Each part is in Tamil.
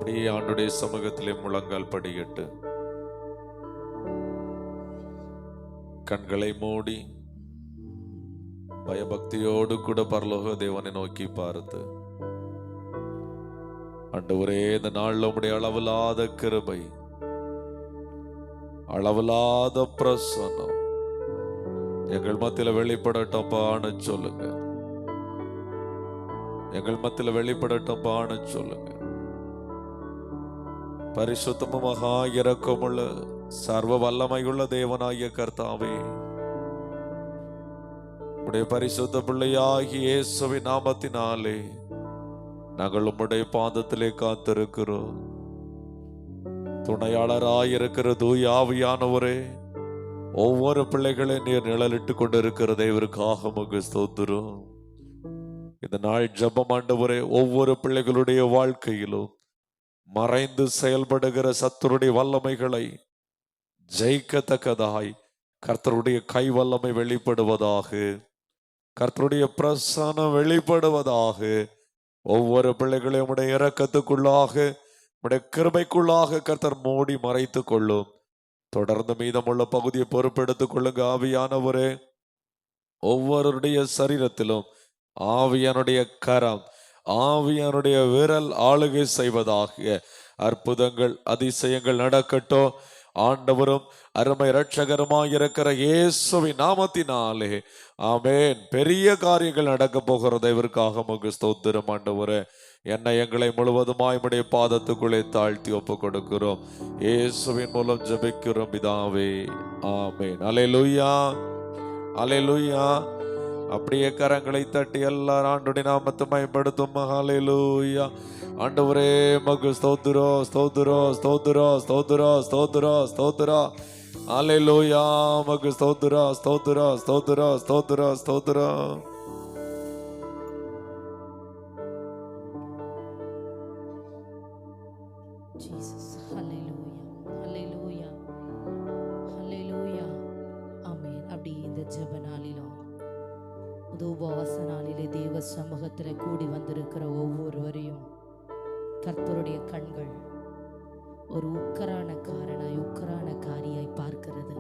அப்படியே ஆண்டுடைய சமூகத்திலே முழங்கால் படியிட்டு கண்களை மூடி பயபக்தியோடு கூட பரலோக தேவனை நோக்கி பார்த்து, ஆண்டவரே, இந்த நாள்ல உம்முடைய அளவில்லாத கிருபை, அளவில்லாத பிரசன்னம் எங்கள் மத்தியில வெளிப்படட்டப்பான்னு சொல்லுங்க. எங்கள் மத்தியில வெளிப்படட்டப்பான்னு சொல்லுங்க. பரிசுத்தமும் மகா இரக்கமுள்ள சர்வ வல்லமையுள்ள தேவனாகிய கர்த்தாவே, உம்முடைய பரிசுத்த பிள்ளையாகிய இயேசுவின் நாமத்தினாலே நாங்கள் உம்முடைய பாதத்திலே காத்திருக்கிறோம். துணையாளராயிருக்கிற தூய ஆவியானவரே, ஒவ்வொரு பிள்ளைகளை நீர் நிழலிட்டு கொண்டிருக்கிற தேவருக்காக உமக்கு ஸ்தோத்திரம். இந்த நாள் ஜெபம் ஆண்டவரே, ஒவ்வொரு பிள்ளைகளுடைய வாழ்க்கையிலும் மறைந்து செயல்படுகிற சத்துருடைய வல்லமைகளை ஜெயிக்கத்தக்கதாய் கர்த்தருடைய கை வல்லமை வெளிப்படுவதாக, கர்த்தருடைய பிரசன்னம் வெளிப்படுவதாக. ஒவ்வொரு பிள்ளைகளையும் உடைய இரக்கத்துக்குள்ளாக, உடைய கிருபைக்குள்ளாக கர்த்தர் மூடி மறைத்துக் கொள்ளும். தொடர்ந்து மீதமுள்ள பகுதியை பொறுப்பெடுத்துக் கொள்ளுங்க ஆவியானவரே. ஒவ்வொருடைய சரீரத்திலும் ஆவியானுடைய கரம், ஆவியானுடைய விரல் ஆளுகை செய்வதாக. அற்புதங்கள் அதிசயங்கள் நடக்கட்டும். ஆண்டவரும் அருமை இரட்சகருமாய் இருக்கிற இயேசுவின் நாமத்தினாலே ஆமென். பெரிய காரியங்கள் நடக்க போகிறது. இதற்காக உமக்கு ஸ்தோத்திரம் ஆண்டவரே. என்னை எங்களை முழுவதுமாய் உம்முடைய பாதத்துக்குள்ளே தாழ்த்தி ஒப்பு கொடுக்கிறோம். இயேசுவின் மூலம் ஜெபிக்கிறோம் பிதாவே, ஆமென். அல்லேலூயா, அல்லேலூயா. அப்படியே கரங்களை தட்டி எல்லாரும் ஆண்டுடைய நாமத்தை மகிமைப்படுத்தும். ஹல்லேலூயா. ஆண்டவரே மக்கு ஸ்தோத்திரம், ஸ்தோத்திரம், ஸ்தோத்திரம், ஸ்தோத்திரம், ஸ்தோத்திரம், ஸ்தோத்திரம். ஹல்லேலூயா. மக்கு ஸ்தோத்திரம், ஸ்தோத்திரம், ஸ்தோத்திரம், ஸ்தோத்திரம், ஸ்தோத்திரம். Jesus, hallelujah, hallelujah, hallelujah, amen. அப்படி இந்த ஜெப நாளிலும் உபவாச நாளிலே தேவ சமூகத்தில் கூடி வந்திருக்கிற ஒவ்வொருவரையும் கர்த்தருடைய கண்கள் ஒரு உக்கரான காரியாய் பார்க்கிறது.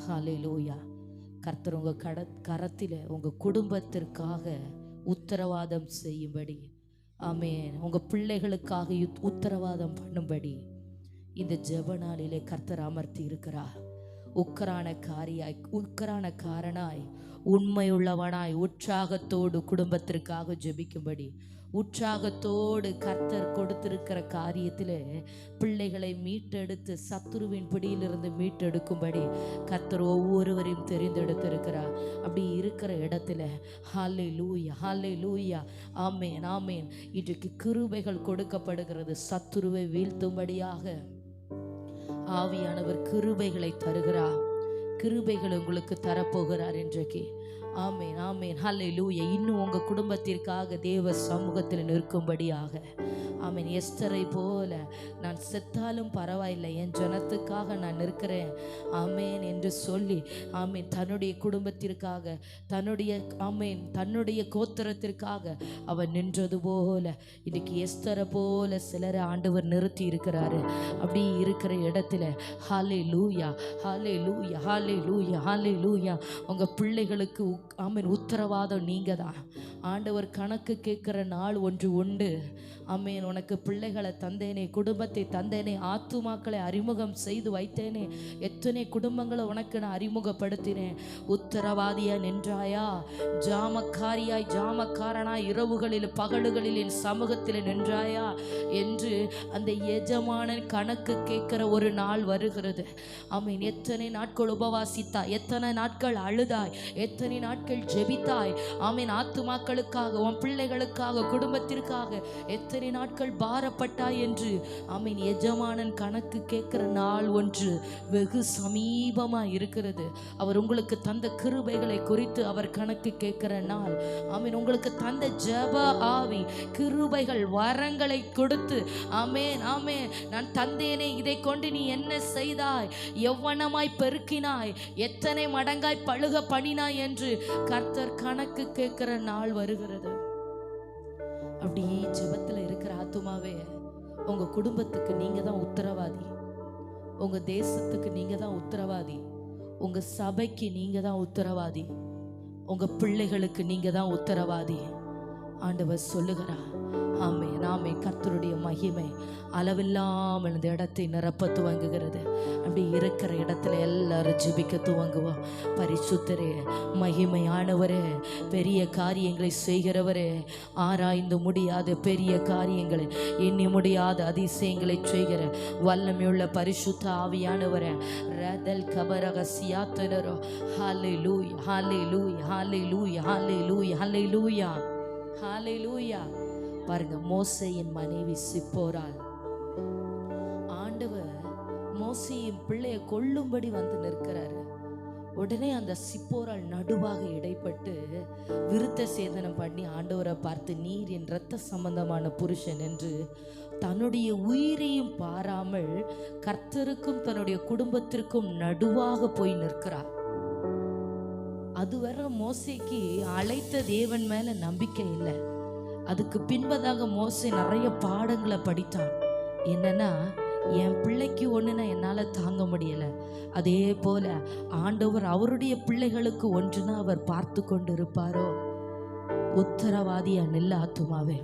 ஹல்லேலூயா. கர்த்தர் உங்க கரத்தில் உங்க குடும்பத்திற்காக உத்தரவாதம் செய்யும்படி, ஆமென், உங்க பிள்ளைகளுக்காக உத்தரவாதம் பண்ணும்படி இந்த ஜெப நாளிலே கர்த்தர் அமர்த்தி இருக்கிறார். உக்கரான காரனாய் உண்மையுள்ளவனாய் உற்சாகத்தோடு குடும்பத்திற்காக ஜெபிக்கும்படி, உற்சாகத்தோடு கர்த்தர் கொடுத்திருக்கிற காரியத்திலே பிள்ளைகளை மீட்டெடுத்து சத்துருவின் பிடியிலிருந்து மீட்டெடுக்கும்படி கர்த்தர் ஒவ்வொருவரையும் தெரிந்தெடுத்திருக்கிறார். அப்படி இருக்கிற இடத்துல ஹல்லேலூயா, ஹல்லேலூயா, ஆமென், ஆமென். இன்றைக்கு கிருபைகள் கொடுக்கப்படுகிறது. சத்துருவை வீழ்த்தும்படியாக ஆவியானவர் கிருபைகளை தருகிறார். கிருபைகள் உங்களுக்கு தரப்போகிறார் இன்றைக்கு. ஆமென், ஆமென், ஹல்லேலூயா. இன்னும் உங்க குடும்பத்திற்காக தேவ சமூகத்தில் நிற்கும்படியாக, ஆமென். எஸ்தரை போல நான் செத்தாலும் பரவாயில்லை, என் ஜனத்துக்காக நான் நிற்கிறேன், ஆமென் என்று சொல்லி, ஆமென், தன்னுடைய குடும்பத்திற்காக, தன்னுடைய கோத்திரத்திற்காக அவர் நின்றது போல இன்னைக்கு எஸ்தரை போல சிலரை ஆண்டவர் நிறுத்தி இருக்கிறாரு. அப்படி இருக்கிற இடத்துல ஹல்லேலூயா, ஹல்லேலூயா, ஹல்லேலூயா, ஹல்லேலூயா. உங்க பிள்ளைகளுக்கு ஆமென் உத்தரவாதம் நீங்க தான். ஆண்டவர் கணக்கு கேட்கிற நாள் ஒன்று உண்டு. ஆமென். உனக்கு பிள்ளைகளை தந்தேனே, குடும்பத்தை தந்தேனே, ஆத்துமாக்களை அறிமுகம் செய்து வைத்தேனே, எத்தனை குடும்பங்களை உனக்கு நான் அறிமுகப்படுத்தினேன். உத்தரவாதியா நின்றாயா? ஜாமக்காரனாய் இரவுகளில் பகலுகளில் என் சமூகத்தில் நின்றாயா என்று அந்த எஜமானன் கணக்கு கேட்கிற ஒரு நாள் வருகிறது. ஆமென். எத்தனை நாட்கள் உபவாசித்தாய், எத்தனை நாட்கள் அழுதாய், எத்தனை நாட்கள் ஜெபித்தாய், ஆமென், ஆத்துமாக்களுக்காக, உன் பிள்ளைகளுக்காக, குடும்பத்திற்காக எத்தனை நாட்கள் பாரப்பட்டாய் என்று, ஆமென், எஜமானன் கணக்கு கேட்கிற நாள் ஒன்று வெகு சமீபமா இருக்கிறது. அவர் உங்களுக்கு தந்த கிருபைகளை குறித்து அவர் கணக்கு கேட்கிற நாள். ஆமென். உங்களுக்கு தந்த ஜெப ஆவி, கிருபைகள், வரங்களை கொடுத்து, ஆமென், ஆமென், நான் தந்தேனே, இதை கொண்டு நீ என்ன செய்தாய், எவ்வனமாய் பெருக்கினாய், எத்தனை மடங்காய் பழுக பண்ணினாய் என்று கர்த்தர் கணக்கு கேட்கிற நாள் வருகிறது. அப்படி ஜெபத்தில் இருக்கிற ஆத்துமாவே, உங்கள் குடும்பத்துக்கு நீங்கள் தான் உத்தரவாதி, உங்கள் தேசத்துக்கு நீங்கள் தான் உத்தரவாதி, உங்கள் சபைக்கு நீங்கள் தான் உத்தரவாதி, உங்கள் பிள்ளைகளுக்கு நீங்கள் தான் உத்தரவாதி. ஆண்டவர் சொல்லுகிறார். ஆமே நாமே கர்த்தருடைய மகிமை அளவில்லாமல் இந்த இடத்தை நிரப்ப துவங்குகிறது. அப்படி இருக்கிற இடத்துல எல்லாரும் ஜெபிக்க துவங்குவோம். பரிசுத்தரே, மகிமையானவரே, பெரிய காரியங்களை செய்கிறவரே, ஆராய்ந்து முடியாத பெரிய காரியங்களை, எண்ணி முடியாத அதிசயங்களை செய்கிற வல்லமையுள்ள பரிசுத்த ஆவியானவரே, ரதல் கபரக சியாத்தனரோ, ஹல்லேலூயா ஹல்லேலூயா ஹல்லேலூயா ஹல்லேலூயா ஹல்லேலூயா ஹல்லேலூயா. பாருங்க, மோசேயின் மனைவி சிப்போராள், ஆண்டவர் மோசேயின் பிள்ளையை கொல்லும்படி வந்து நிற்கிறாரு. உடனே அந்த சிப்போராள் நடுவாக இடைப்பட்டு விருத்த சேதனம் பண்ணி ஆண்டவரை பார்த்து, நீர் என் இரத்த சம்பந்தமான புருஷன் என்று தன்னுடைய உயிரையும் பாராமல் கர்த்தருக்கும் தன்னுடைய குடும்பத்திற்கும் நடுவாக போய் நிற்கிறார். அதுவரை மோசேக்கு அழைத்த தேவன் மேல நம்பிக்கை இல்லை. அதுக்கு பின்பதாக மோசே நிறைய பாடங்களை படித்தான். என்னன்னா, என் பிள்ளைக்கு ஒன்றுனா என்னால் தாங்க முடியலை, அதே போல ஆண்டவர் அவருடைய பிள்ளைகளுக்கு ஒன்றுனா அவர் பார்த்து கொண்டு இருப்பாரோ. உத்தரவாதியா நில்ல ஆத்துமாவே,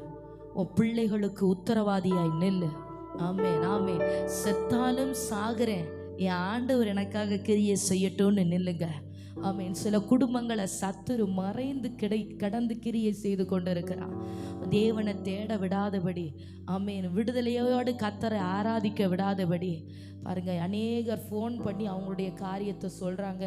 உன் பிள்ளைகளுக்கு உத்தரவாதியாய் நில்லு. ஆமே நாமே, செத்தாலும் சாகிறேன், என் ஆண்டவர் எனக்காக கிரியை செய்யட்டும்னு நில்லுங்க. ஆமேன். சில குடும்பங்களை சத்துரு மறைந்து கடந்து கிரியை செய்து கொண்டிருக்கிறான். தேவனை தேட விடாதபடி, ஆமேன், விடுதலையோடு கர்த்தரை ஆராதிக்க விடாதபடி. பாருங்க, அநேகர் ஃபோன் பண்ணி அவங்களுடைய காரியத்தை சொல்கிறாங்க.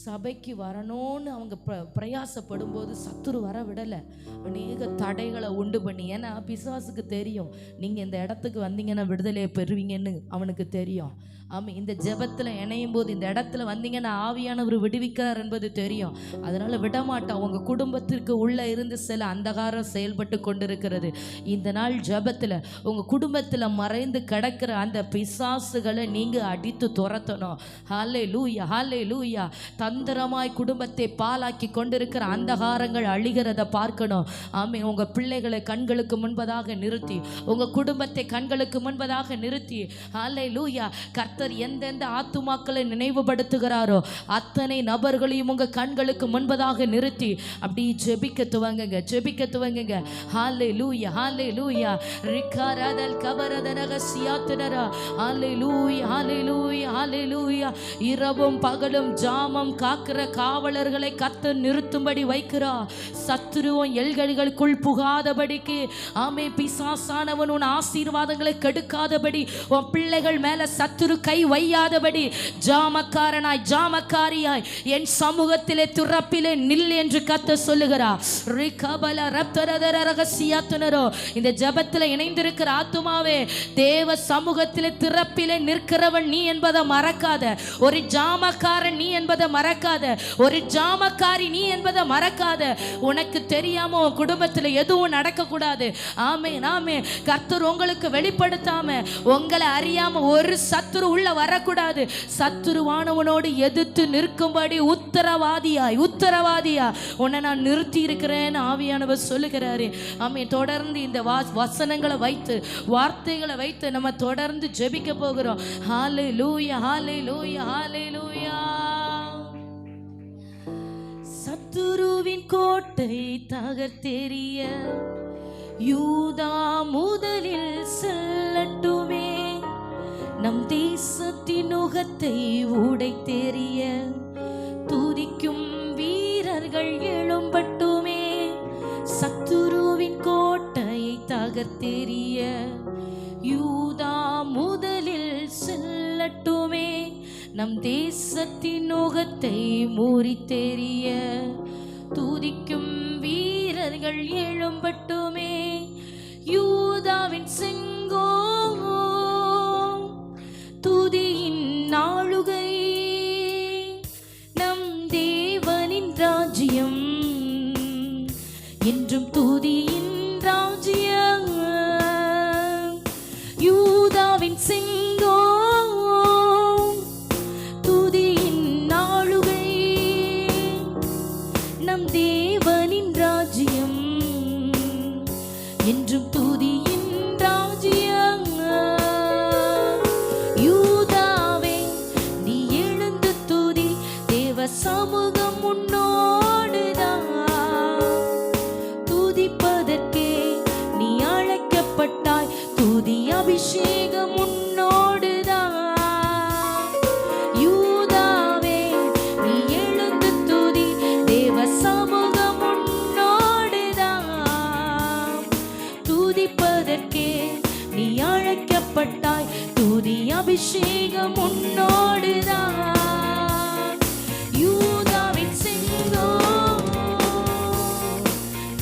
சபைக்கு வரணும்னு அவங்க பிரயாசப்படும் போது சத்துரு வர விடலை, அநேக தடைகளை உண்டு பண்ணி. ஏன்னா பிசாசுக்கு தெரியும், நீங்கள் இந்த இடத்துக்கு வந்தீங்கன்னா விடுதலையை பெறுவீங்கன்னு அவனுக்கு தெரியும். ஆமாம், இந்த ஜெபத்தில் இணையும் போது இந்த இடத்துல வந்தீங்கன்னா ஆவியானவர் விடுவிக்கிறார் என்பது தெரியும். அதனால் விடமாட்டான். உங்கள் குடும்பத்திற்கு உள்ளே இருந்து சில அந்தகாரம் செயல்பட்டு கொண்டிருக்கிறது. இந்த நாள் ஜெபத்தில் உங்கள் குடும்பத்தில் மறைந்து கிடக்கிற அந்த பிசாசுகளை நீங்கள் அடித்து துரத்தணும். ஹல்லேலூயா ஹல்லேலூயா. தந்திரமாய் குடும்பத்தை பாலாக்கி கொண்டிருக்கிற அந்தகாரங்கள் அழிகிறத பார்க்கணும். ஆமே, உங்கள் பிள்ளைகளை கண்களுக்கு முன்பதாக நிறுத்தி, உங்கள் குடும்பத்தை கண்களுக்கு முன்பதாக நிறுத்தி, ஹல்லேலூயா, கர்த்தர் எந்தெந்த ஆத்துமாக்களை நினைவுபடுத்துகிறாரோ அத்தனை நபர்களையும் உங்கள் கண்களுக்கு முன்பதாக நிறுத்தி அப்படி ஜெபிக்க துவங்குங்க, ஜெபிக்க துவங்குங்க. ஹல்லேலூயா ஹல்லேலூயா. ரிகரதல் கபரதனக சியாத்தனரா. ஹல்லேலூயா ஹல்லேலூயா ஹல்லேலூயா. இரவும் பகலும் ஜாமம் காக்கிற காவலர்களை கர்த்தர் நிறுத்தும்படி வைக்கிறார். சத்துருவும் எல்கைகளுக்குள் புகாதபடிக்கு, ஆமே, பிசாசானவன் உன் ஆசீர்வாதங்களை கெடுக்காதபடி, உன் பிள்ளைகள் மேல சத்துரு கை வையாதபடி, ஜாமக்காரனாய் ஜாமக்காரியாய் என் சமூகத்திலே துறப்பிலே நில் என்று கர்த்தர் சொல்லுகிறார். ரிகபல ரப்தரதர ரகசியத்துனரோ. இந்த ஜெபத்தில் இணைந்திருக்கிற ஆத்துமாவே, தேவ சமூகத்திலே திறப்பிலே நிற்கிறவன் நீ என்பதை மறக்காத. ஒரு ஜாமக்காரன் நீ என்பதை மறக்காத. ஒரு ஜாமக்காரி நீ என்பதை மறக்காத. உனக்கு தெரியாம உன் குடும்பத்தில் எதுவும் நடக்கக்கூடாது. ஆமே நாமே, கர்த்தர் உங்களுக்கு வெளிப்படுத்தாம, உங்களை அறியாம ஒரு சத்துரு உள்ள வரக்கூடாது. சத்துருவானவனோடு எதிர்த்து நிற்கும்படி உத்தரவாதியாய் உன்னை நான் நிறுத்தி இருக்கிறேன் ஆவியானவர் சொல்லுகிறாரு. ஆமே, தொடர்ந்து இந்த வசனங்களை வைத்து, வார்த்தைகளை வைத்து நம்ம தொடர்ந்து ஜெபிக்க போகிறோம். ஹல்லேலூயா ஹல்லேலூயா ஹல்லேலூயா. சத்துருவின் கோட்டை தகர்த்தெறிய யூதா முதலில் செல்லட்டுமே, நம் தேசத்தின் நுகத்தை உடைத்தெறிய துதிக்கும் வீரர்கள் எழும்பட்டுமே. சத்துருவின் கோட்டையை தகர்த்தெறிய யூதா முதலில் செல்லட்டுமே, நம் தேசத்தின் நுகத்தை முறித்தெறிய துதிக்கும் வீரர்கள் எழும்பட்டுமே. யூதாவின் செங்கோ துதியின் நாளுகை, நம் தேவனின் ராஜ்யம் என்றும் துதியின் ராஜ்யம். யூதாவின் செங்கோ துதியின் நாளுகை, நம் தேவனின் ராஜ்யம் என்றும் துதியின் ராஜ்யம். அபிஷேகம் உன்னோடுதான். யூதாவே நீ எழுந்து துதி, தேவ சமூகம் உன்னோடுதான். துதிப்பதற்கே நீ அழைக்கப்பட்டாய், துதி அபிஷேகம் உன்னோடுதான். யூதாவின் சிங்கம்,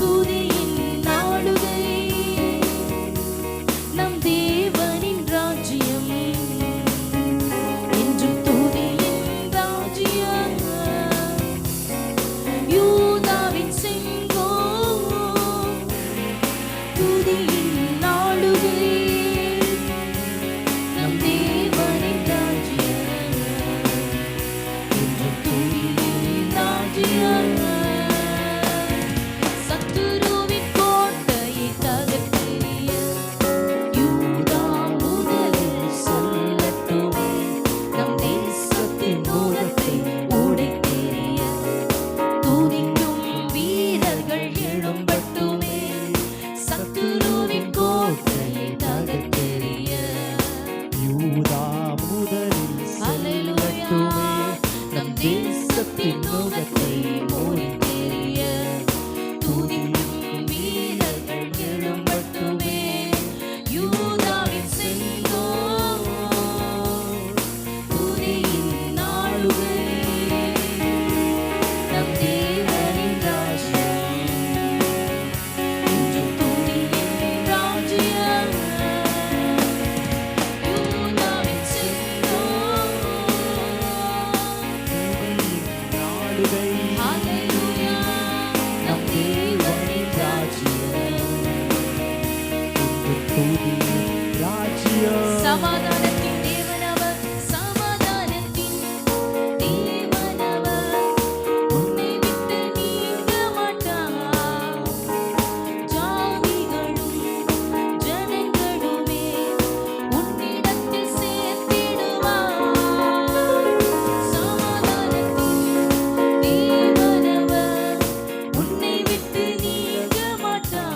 துதியின் நாளுகை, நம் தேவனின் ராஜ்யம் என்றும் துதியின் ராஜ்யம். யூதாவின் சிங்கம், துதியின் நாளுகை, நம் தேவனின் ராஜ்யம் என்றும் துதியின் ராஜ்யம். சத்துருவின் கோட்டையை தகர்த்தெறிய யூதா முதலில் செல்லட்டுமே. நம் தேசத்தின் நுகத்தை உடைத்தெறிய துதிக்கும் வீரர்கள் எழும்பட்டுமே. சத்துருவின் கோட்டையை தகர்த்தெறிய யூதா முதலில் செல்லட்டுமே. நம் தேசத்தின் நுகத்தை மூடித்தெறிய துதிக்கும் வீரர்கள் எழும்பட்டுமே. யூதாவின் சிங்கம், துதியின் நாளுகை, நம் தேவனின் ராஜ்யம் என்றும் துதியின் ராஜ்யம். யூதாவின் சிங்கம், நாளுகை ஹல்லேலூயா, நம் தேவனின் ராஜ்யம். துதியின் ராஜ்யம். சமாதானத்தின் தேவனவர், சமாதானத்தின் தேவனவர், உன்னை விட்டு நீங்க மாட்டார். ஜாதிகளும் ஜனங்களுமே உன்னிடத்தில் சேர்த்திடுவார். சமாதானத்தின் தேவனவர், உன்னை விட்டு நீங்க மாட்டார்.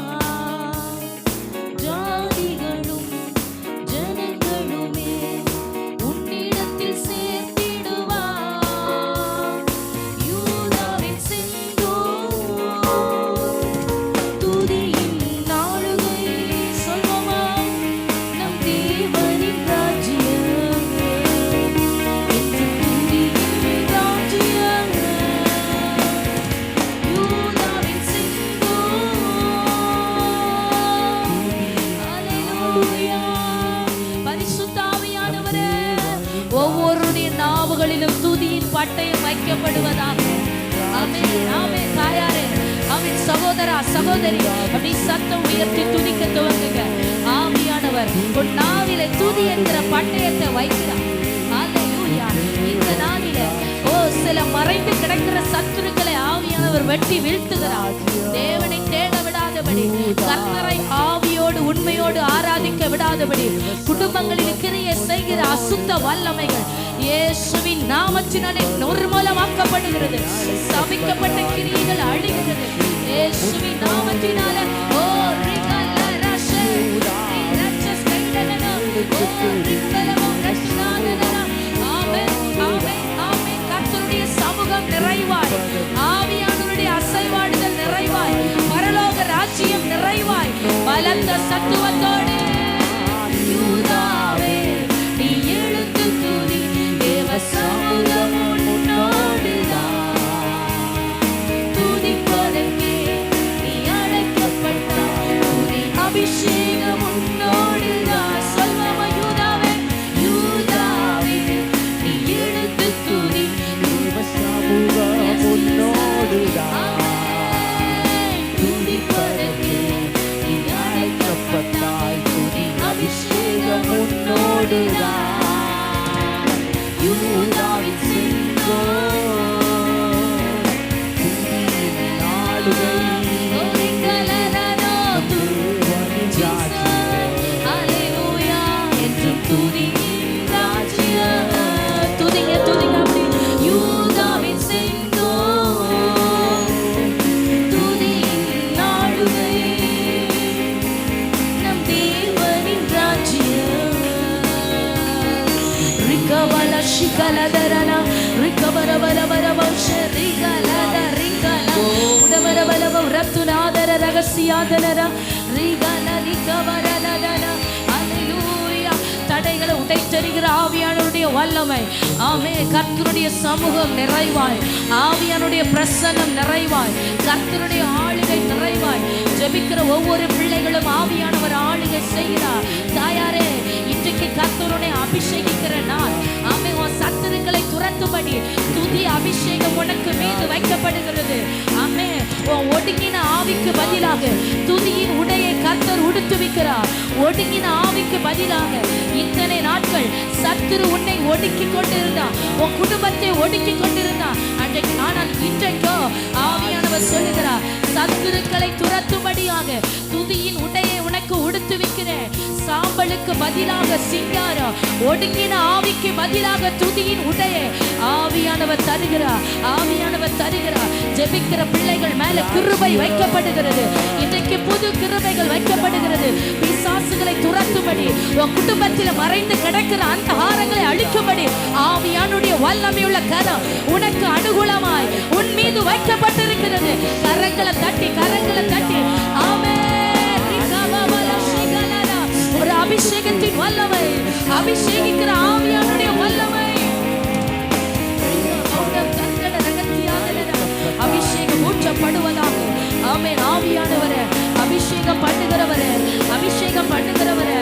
ஜாதிகளும் ஜனங்களுமே உன்னிடத்தில் சேர்த்திடுவார். யூதாவின் சிங்கம், துதியின் நாளுகை, சொல்வோமா? நம் தேவனின் ராஜ்யம் என்றும் துதியின் ராஜ்யம். யூதாவின் சிங்கம், ஹல்லேலூயா. பரிசுத்த ஆவியானவரே, ஒவ்வொருடைய நாவுகளிலும் துதியின் பட்டயம் வைக்கப்படுவதாக. ஆமென், ஆமென். தாயாரே, ஆமென். சகோதரா, சகோதரி, அப்படி சத்தம் உயர்த்தி துதிக்க துவங்குங்க. ஆவியானவர் உன் நாவிலே துதி என்கிற பட்டயத்தை வைக்கிறார். ஹல்லேலூயா. இந்த நாளிலே சில மறைந்து கிடக்கிற சத்துருக்களை ஆவியானவர் வெட்டி வீழ்த்துகிறார். தேவனை தேட விடாதபடி, கர்த்தரை ஆவியோடு உண்மையோடு ஆராதிக்க விடாதபடி, குடும்பங்களில் கிரியை செய்கிற அசுத்த வல்லமைகள் இயேசுவின் நாமத்தினாலே நிர்மூலமாக்கப்படுகிறது. சபிக்கப்பட்ட கிரியைகள் அழிகிறது இயேசுவின் நாமத்தினாலே. ஓ ரிகலரஷே ரிரச்சஸ் கைடனனா, ஓ ரிகலமோ ரஷ்னானனா. ஆமென், ஆமென், ஆமென். கர்த்தருடைய சமூகம் நிறைவாய், ஆவியானவருடைய அசைவாடுதல் நிறைவாய், பரலோக ராஜ்யம் நிறைவாய், பலத்த சத்துவத்தோடு. யூதாவே நீ எழுந்து துதி, தேவ சமூகம் உன்னோடுதான். துதிப்பதற்கே நீ அழைக்கப்பட்டாய், துதி அபிஷேகம் உன்னோடுதான். சொல்வோமா? யூதாவே, யூதாவே நீ எழுந்து துதி, தேவ சமூகம் உன்னோடுதான். துதிப்பதற்கே நீ அழைக்கப்பட்டாய், துதி அபிஷேகம் உன்னோடுதான். யூதாவின் சிங்கம், துதியின் நாளுகை, ஒரிகலலனோ, தேவனின் ராஜ்யம். ஹல்லேலூயா, என்றும் துதியின் ராஜ்யம். துதிங்க, துதிங்க அப்படி. யூதாவின் சிங்கம், துதியின் நாளுகை, நம் தேவனின் ராஜ்யம் ಶಿಕಲದರನ ರಿಕಬರಬರಬರಬ ಶರಿಗಲದ ರಿಗಲ ಉಡಬರಬರಬ ರತ್ತುನಾದರ ರಹಸ್ಯಾದನರ ರಿಗಲ ರಿಕಬರಲದನ. அல்லேலூயா. தடைகளை உடைத்தெறிகிற ஆவியானவருடைய வல்லமை. ஆமே. கர்த்தருடைய சமூகம் நிறைவாய், ஆவியானுடைய பிரசன்னம் நிறைவாய், கர்த்தருடைய ஆளுகை நிறைவாய். ஜெபிக்கிற ஒவ்வொரு பிள்ளைகளும் ஆவியானவர் ஆளுகை செய்கிறார். தாயாரே, இன்றைக்கு கர்த்தருடைய அபிஷேகிக்கிற நாள். ஆமே. உன் சத்துருக்களை துரத்தும்படி துதி அபிஷேகம் உனக்கு மீது வைக்கப்படுகிறது. ஆமே. உன் ஒடுங்கின ஆவிக்கு பதிலாக துதியின் உடையை கர்த்தர் உடுத்துவிக்கிறார். ஒடுங்கின ஆவிக்கு பதிலாக இத்தனை நாட்கள் சத்துரு உன்னை ஒடுக்கி கொண்டிருந்தான், உன் குடும்பத்தை ஒடுக்கி கொண்டிருந்தான். ஆனால் இன்றைக்கோ ஆவியானவர் சொல்லுகிறார், சத்துருக்களை துரத்தும்படியாக துதியின் உடையை உனக்கு உடுத்துவிக்கிறேன். சாம்பலுக்கு பதிலாக சிங்காரம், ஒடுங்கின ஆவிக்கு பதிலாக துதியின் உடையை ஆவியானவர் தருகிறார். ஆவியானவர் தருகிறார். ஜெபிக்கிற பிள்ளைகள் மேல கிருபை வைக்கப்படுகிறது. இன்றைக்கு புது கிருபைகள் வைக்கப்படுகிறது. பிசாசுகளை துரத்தும்படி, உன் குடும்பத்தில் மறைந்து கிடக்கிற அந்த ஆரங்களை அழிக்கும்படி ஆவியானுடைய வல்லமையுள்ள கரம் உனக்கு அனுகூலமாய் உன் மீது வைக்கப்பட்டிருக்கிறது. கரங்களை தட்டி, கரங்களை தட்டி. ஆமென். ஒரு அபிஷேகத்தின் வல்லமை, அபிஷேகிக்கிற ஆவியானுடைய வல்லமை. அபிஷேகம் ஊற்றப்படுவதாக. ஆமென். ஆவியானவரே, அபிஷேகம் பண்ணுகிறவரே, அபிஷேகம் பண்ணுகிறவரே.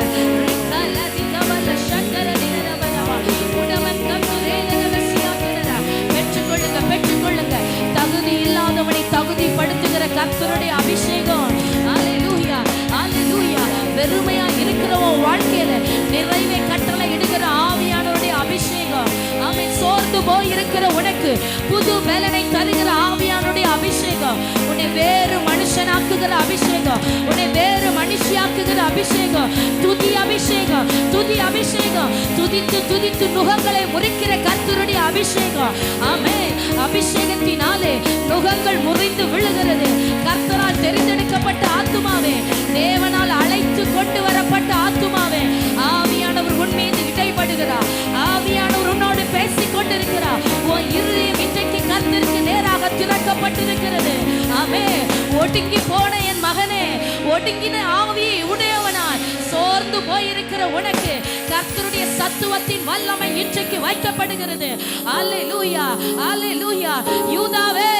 பெற்றுக்கொள்ளுங்க, பெற்றுக்கொள்ளுங்க. தகுதி இல்லாதவனை தகுதிப்படுத்துகிற கர்த்தருடைய அபிஷேகம். அல்லேலூயா, அல்லேலூயா. வெறுமையா இருக்கிறவன் வாழ்க்கையில நிறைவே கட்டளை இடுகிற ஆவியானவருடைய அபிஷேகம். ஆமென். சோர்ந்து போய் இருக்கிற உனக்கு புது பலனை தருகிற ஆவியானுடைய அபிஷேகம். உன்னை வேறு மனுஷனாக்குகிற அபிஷேகம், உன்னை வேறு மனுஷியாக்குகிற அபிஷேகம். துதி அபிஷேகம், துதி அபிஷேகம். துதித்து துதித்து நுகங்களை முறிக்கிற கர்த்தருடைய அபிஷேகம். ஆமென். அபிஷேகத்தினாலே நுகங்கள் முறிந்து விழுகிறது. கர்த்தரால் தெரிந்தெடுக்கப்பட்ட ஆத்துமாவே, தேவனால் அழைத்து கொண்டு வரப்பட்ட ஆத்துமாவே, ஆவியானவர் உன் மீது இடைப்படுகிறார். ஆவியானவர் உன்னோடு பேசிக் கொண்டிருக்கிறார். உன் இருதயம் இன்றைக்கு கர்த்தருக்கு நேராக திறக்கப்பட்டிருக்கிறது. ஆமென். ஒடுங்கி போன என் மகனே, ஒடுங்கின ஆவியை உடையவனாய் சோர்ந்து போயிருக்கிற உனக்கு கர்த்தருடைய சத்துவத்தின் வல்லமை இன்றைக்கு வைக்கப்படுகிறது. அல்லேலூயா, அல்லேலூயா. யூதாவே,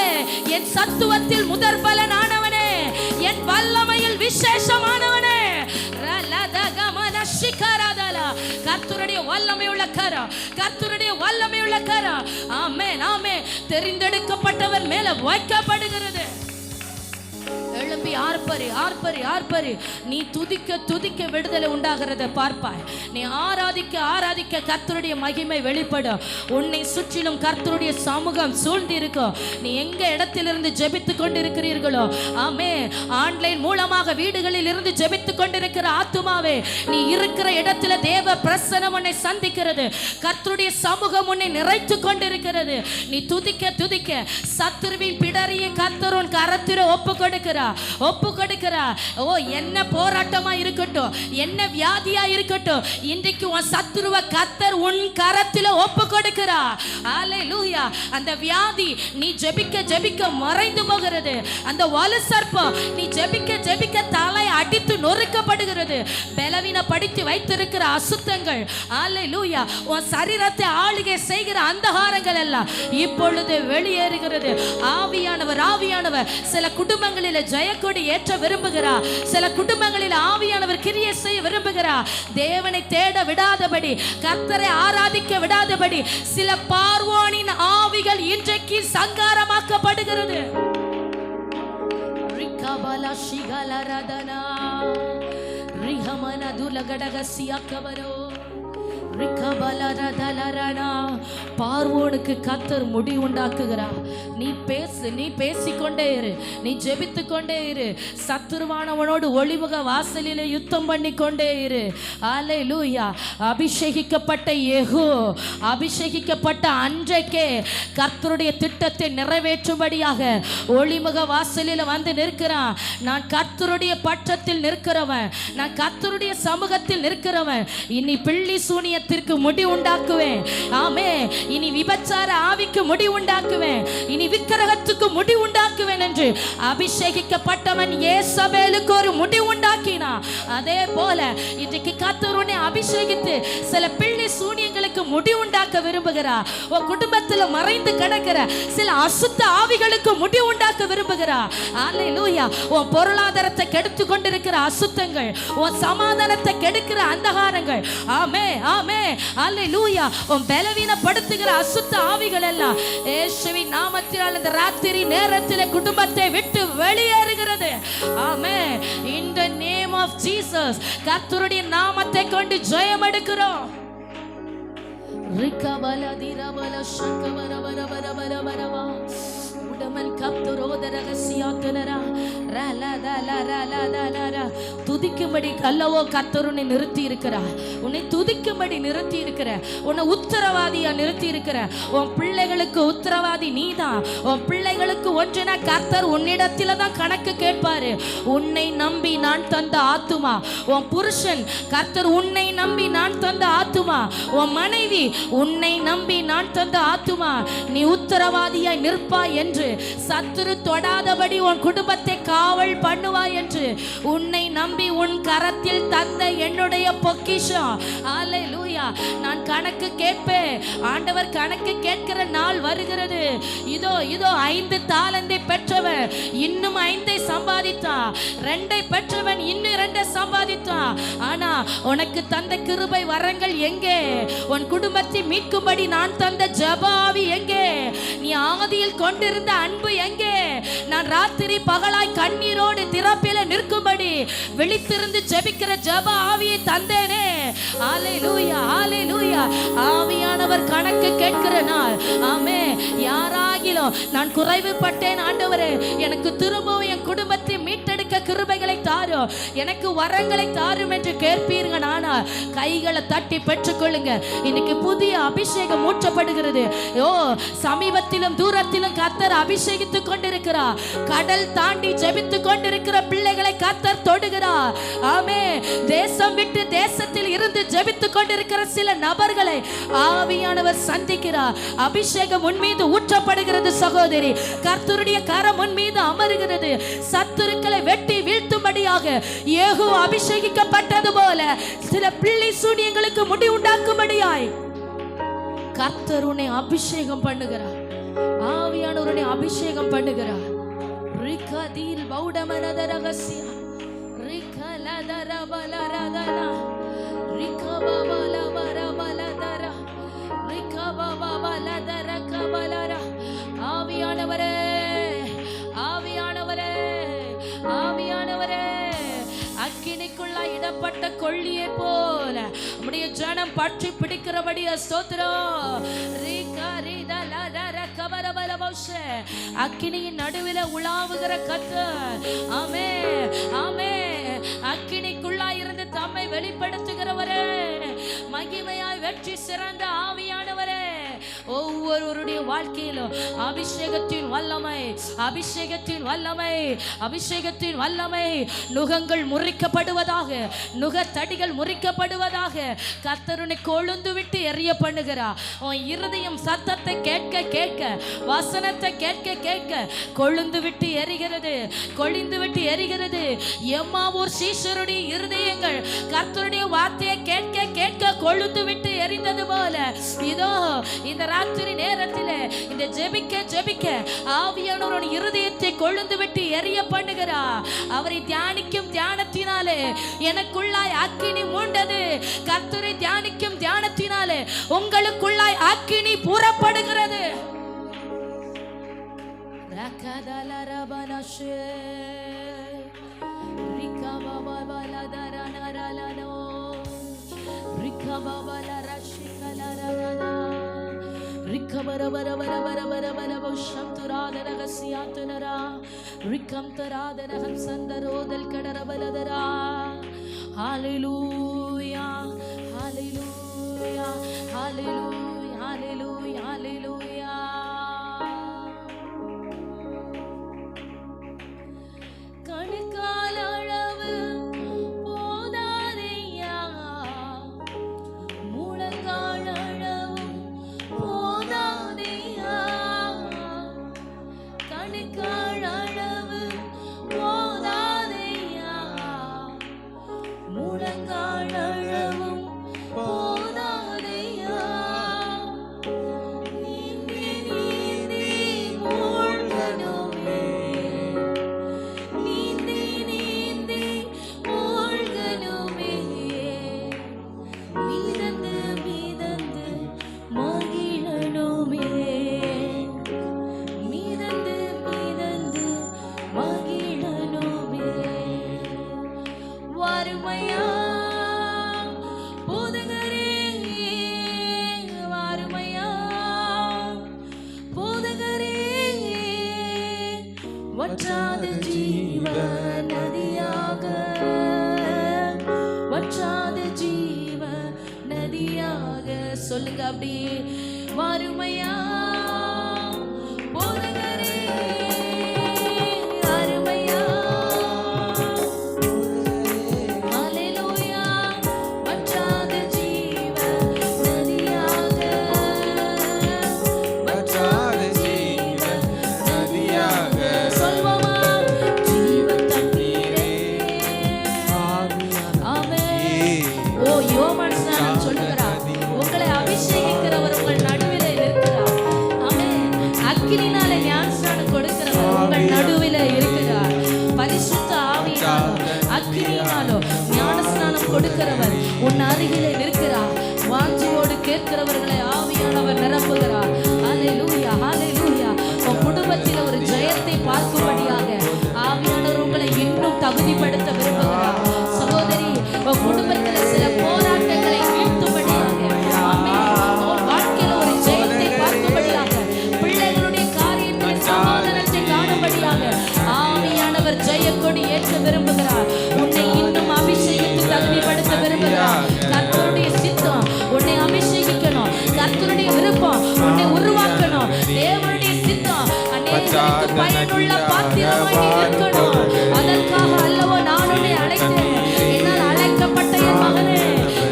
என் சத்துவத்தில் முதற் பலனானவனே, என் வல்லமையில் விசேஷமானவனே. கர்த்தருடைய வல்லமையுள்ள கரம், கர்த்தருடைய வல்லமையுள்ள கரம். ஆமென், ஆமென். தெரிந்தெடுக்கப்பட்டவன் மேல வைக்கப்படுகிறது. எழும்பி ஆர்ப்பரி, ஆர்ப்பரி, ஆர்ப்பரி. நீ துதிக்க துதிக்க விடுதலை உண்டாகிறத பார்ப்பாய். நீ ஆராதிக்க ஆராதிக்க கர்த்தருடைய மகிமை வெளிப்படும். உன்னை சுற்றிலும் கர்த்தருடைய சமூகம் சூழ்ந்து இருக்கும். நீ எங்க இடத்திலிருந்து ஜெபித்து கொண்டிருக்கிறீர்களோ, ஆமே, ஆன்லைன் மூலமாக வீடுகளில் இருந்து ஜெபித்து கொண்டிருக்கிற ஆத்துமாவே, நீ இருக்கிற இடத்துல தேவ பிரசன்னம் உன்னை சந்திக்கிறது. கர்த்தருடைய சமூகம் உன்னை நிறைத்து கொண்டிருக்கிறது. நீ துதிக்க துதிக்க சத்துருவின் பிடரியை கர்த்தர் உன் கரத்தில ஒப்பு கொடுக்கிறார், ஒப்பு கொடுக்கிறார். ஓ, என்ன போராட்டமா இருக்கட்டும், என்ன வியாதியா இருக்கட்டும், இன்றைக்கு உன் சத்துருவ கர்த்தர் உன் கரத்தில ஒப்பு கொடுக்கிறார். அல்லேலூயா. அந்த வியாதி நீ ஜெபிக்க ஜெபிக்க மறைந்து போகிறது. அந்த வலு சர்ப்பம் நீ ஜெபிக்க ஜெபிக்க தலை அடித்து நொறுக்கப்படுகிறது. பலவீனப்படுத்தி வைத்திருக்கிற அசுத்தங்கள், அல்லேலூயா, உன் சரீரத்தை ஆளுகை செய்கிற அந்தகாரங்கள் எல்லாம் இப்பொழுது வெளியேறுகிறது. ஆவியானவர், ஆவியானவர் சில குடும்பங்களில் ஜெயக்கொடி ஏற்ற விரும்புகிறார். சில குடும்பங்களில் ஆவியானவர் கிரியை செய்ய விரும்புகிறார். தேவனை தேட விடாதபடி, கர்த்தரை ஆராதிக்க விடாதபடி சில பார்வோனின் ஆவிகள் இன்றைக்கு சங்காரமாக்கப்படுகிறது. ரிகபல ஷிகலரதனா ரிஹமன துலகடகசியக்கவரோ பார்வோனுக்கு கர்த்தர் முடி உண்டாக்குகிறார். நீ பேசு, நீ பேசிக்கொண்டே இரு, நீ ஜெபித்து கொண்டே இரு. சத்துருவானவனோடு ஒளிமுக வாசலிலே யுத்தம் பண்ணி கொண்டே இரு. அல்லேலூயா. அபிஷேகிக்கப்பட்ட யெகூ, அபிஷேகிக்கப்பட்ட அன்றைக்கே கர்த்தருடைய திட்டத்தை நிறைவேற்றும்படியாக ஒளிமுக வாசலில் வந்து நிற்கிறான். நான் கர்த்தருடைய பட்சத்தில் நிற்கிறவன், நான் கர்த்தருடைய சமூகத்தில் நிற்கிறவன். இனி பிள்ளி சூனிய அந்நியத்திற்கு முடி உண்டாக்குவேன். ஆமே, இனி விபச்சார ஆவிக்கு முடி உண்டாக்குவேன், இனி விக்கிரகத்துக்கு முடி உண்டாக்குவேன் என்று அபிஷேகிக்கப்பட்டவன் ஏசபேலுக்கு ஒரு முடி உண்டாக்கினா, அதே போல இன்றைக்கு கர்த்தர் உன்னை அபிஷேகித்து சில பிள்ளை சூனியங்களுக்கு முடி உண்டாக்க விரும்புகிறார். உன் குடும்பத்தில் மறைந்து கிடக்கிற சில அசுத்த ஆவிகளுக்கு முடி உண்டாக்க விரும்புகிறார். அல்லேலூயா. உன் பொருளாதாரத்தை கெடுத்து கொண்டிருக்கிற அசுத்தங்கள், உன் சமாதானத்தை கெடுக்கிற அந்தகாரங்கள், ஆமே ஆமே அல்லேலூயா, உன் பலவீனப்படுத்துகிற அசுத்த ஆவிகள் எல்லாம் இயேசுவின் நாமத்தினால் இந்த ராத்திரி நேரத்தில் குடும்பத்தை விட்டு வெளியேறுகிறது. ஆமே. In the name of Jesus, கர்த்தருடைய நாமத்தை கொண்டு ஜெயம் எடுக்கிறோம். ரிகபல திரபல சங்கவர வர வர வர வரவா உடமன் கப்துரோத ரகசியாத்தனரா ரலதலரலதலரா. துதிக்கும்படி அல்லவோ கர்த்தர் உன்னை நிறுத்தி இருக்கிறார். உன்னை துதிக்கும்படி நிறுத்தி இருக்கிற, உன்னை உத்தரவாதியா நிறுத்தி இருக்கிற. உன் பிள்ளைகளுக்கு உத்தரவாதி நீதான். உன் பிள்ளைகளுக்கு ஒன்றுனா கர்த்தர் உன்னிடத்தில தான் கணக்கு கேட்பாரு. உன்னை நம்பி நான் தந்த ஆத்துமா, உன் புருஷன் கர்த்தர் உன்னை நம்பி நான் தந்த ஆத்துமா, உன் மனைவி உன்னை நம்பி நான் தந்த ஆத்துமா, நீ உத்தரவாதியாய் நிற்பாய் என்று, சத்துரு தொடாதபடி உன் குடும்பத்தை காவல் பண்ணுவாய் என்று உன்னை நம்பி உன் கரத்தில் தந்த என்னுடைய பொக்கிஷம். அல்லேலூயா. நான் கணக்கு கேட்பேன். ஆண்டவர் கணக்கு கேட்கிற நாள் வருகிறது. இதோ இதோ 5 தாலந்தை பெற்றவன் இன்னும் 5 சம்பாதித்தான், 2 பெற்றவன் இன்னும் 2 சம்பாதித்தான். ஆனா உனக்கு தந்த கிருபை வரங்கள் எங்கே? உன் குடும்பத்தை மீட்கும்படி நான் தந்த ஜெப ஆவி எங்கே? நீ ஆதியில் கொண்டிருந்த அன்பு எங்கே? நான் ராத்திரி பகலாய் கண்ணீரோடு திறப்பில நிற்கும்படி விழித்திருந்து ஜெபிக்கிற ஜெப ஆவியை தந்தேனே. அல்லேலூயா அல்லேலூயா. ஆவியானவர் கணக்கு கேட்கிற நாள். ஆமே. யாராகிலும் நான் குறைவுபட்டேன் ஆண்டவரே, எனக்கு திரும்பவும் என் குடும்பத்தை மீட்டெடுக்க கிருபைகளை தாரும், எனக்கு வரங்களை தாரும் என்று கேட்பீர்கள். ஆனால் கைகளை தட்டி பெற்றுக்கொள்ளுங்க. இன்னைக்கு புதிய அபிஷேகம் ஊற்றப்படுகிறது. சமீபத்திலும் தூரத்திலும் கர்த்தர் அபிஷேகித்துக் கொண்டிருக்கிறார். கடல் தாண்டி ஜெபித்துக் கொண்டிருக்கிற பிள்ளைகளை கர்த்தர் தொடுகிறார். ஆமே. தேசம் விட்டு தேசத்தில் இருந்து ஜெபித்துக் கொண்டிருக்கிற சில நபர்களை ஆவியானவர் சந்திக்கிறார். அபிஷேகம் உன் மீது ஊற்றப்படுகிறது சகோதரி. கர்த்தருடைய கரம் உன் மீது அமருகிறது. சத்துருக்களை வெட்டி வீழ்த்தும்படியாக யெகூ அபிஷேகிக்கப்பட்டது போல சில பிள்ளை சூனியங்களுக்கு முடி உண்டாக்கும்படியாய் கர்த்தர் உன்னை அபிஷேகம் பண்ணுகிறார். ஆவியானவர் உன்னை அபிஷேகம் பண்ணுகிறார். ரிகதீல் பௌடமனத ரகசிய ரிகலதர பலரதனா ரிகபபல வரபலதர ரிகபபலதர கபலர. ஆவியானவரே ஆவியானவரே ஆவியானவரே, அக்கினிக்குள்ள இடப்பட்ட கொள்ளியை போல நம்முடைய ஜனம் பற்றி பிடிக்கிறபடி ஸ்தோத்திரம். அக்கினியின் நடுவில் உலாவுகிற கர்த்தர். ஆமே ஆமே. அக்கினிக்குள்ளா இருந்து தம்மை வெளிப்படுத்துகிறவரே, மகிமையாய் வெற்றி சிறந்த ஆவியானவரே, ஒவ்வொருவருடைய வாழ்க்கையிலும் அபிஷேகத்தின் வல்லமை, அபிஷேகத்தின் வல்லமை, அபிஷேகத்தின் வல்லமை. நுகங்கள் முறிக்கப்படுவதாக, நுகத்தடிகள் முறிக்கப்படுவதாக. கர்த்தருனை கொழுந்து விட்டு எரிய பண்ணுகிறார். உன் இருதயம் சத்தத்தை கேட்க கேட்க, வசனத்தை கேட்க கேட்க கொழுந்து விட்டு எரிகிறது, கொழுந்து விட்டு எரிகிறது. எம்மாவூர் சீஷருடைய இருதயங்கள் கர்த்தருடைய வார்த்தையை கேட்க கேட்க கொழுந்து விட்டு எரிந்தது போல இதோ இந்த ராத்திரி நேரத்தில் இந்த ஜெபிக்க ஜெபிக்க ஆவியானவர் இருதயத்தை கொழுந்து விட்டு எரிய பண்ணுகிறார். அவரை தியானிக்கும் தியானத்தினாலே எனக்குள்ளாய் அக்கினி மூண்டது. கர்த்தரை தியானிக்கும் தியானத்தினாலே உங்களுக்குள்ளாய் அக்கினி புறப்படுகிறது. Hallelujah, hallelujah, hallelujah, hallelujah, hallelujah. கணுக்கால் அளவு போதாதையா, மூளை சொல்லுங்க அப்படியே, வாருமையா போதகரே, அருமையா, ஹல்லேலூயா, வற்றாத ஜீவ நதியாக, வற்றாத ஜீவ நதியாக, சொல்வோமா, ஜீவ தண்ணீரே. ஆமென். ஓ யோவான் ஸ்நானன் சொல்லுகிறார், உங்களை அபிஷேகிக்கிறவர் உங்கள் நடுவிலே இருக்கிறார். ஆமென். அக்கினினாலே ஞானஸ்நானம் கொடுக்கிறவர் உங்கள் நடுவிலே இருக்கிறார். பரிசுத்த ஆவியினாலோ அக்கினியினாலோ ஞானஸ்நானம் கொடுக்கிறவர் உன் அருகிலே இருக்கிறார். வாஞ்சியோடு கேட்கிறவர்களை ஆவியானவர் நிரப்புகிறார். ஹல்லேலூயா, ஹல்லேலூயா. உன் குடும்பத்தில் ஒரு ஜெயத்தை பார்க்கும்படியாக ஆவியானவர் உங்களை இன்னும் தகுதிப்படுத்த விரும்புகிறார். சகோதரி, உன் குடும்பத்தில் சில போராட்டங்களை வீழ்த்தும்படியாக, ஆமென், உன் வாழ்க்கையில் ஒரு ஜெயத்தை பார்க்கும்படியாக, பிள்ளைகளுடைய காரியத்தில் சமாதானத்தை காணும்படியாக ஆவியானவர் ஜெயக்கொடி ஏற்ற விரும்புகிறார். உன்னை இன்னும் அபிஷேகித்து தகுதிப்படுத்த விரும்புகிறார். கர்த்தருடைய சித்தம் உன்னை அபிஷேகிக்கணும். கர்த்தருடைய விருப்பம் உன்னை உருவாக்கணும். தேவனுடைய சித்தம் அநேகருக்கு பயனுள்ள பாத்திரமாய் நீ இருக்கணும். அதற்காக அல்லவோ நான் உன்னை அழைத்தேன். என்னால் அழைக்கப்பட்ட என் மகனே,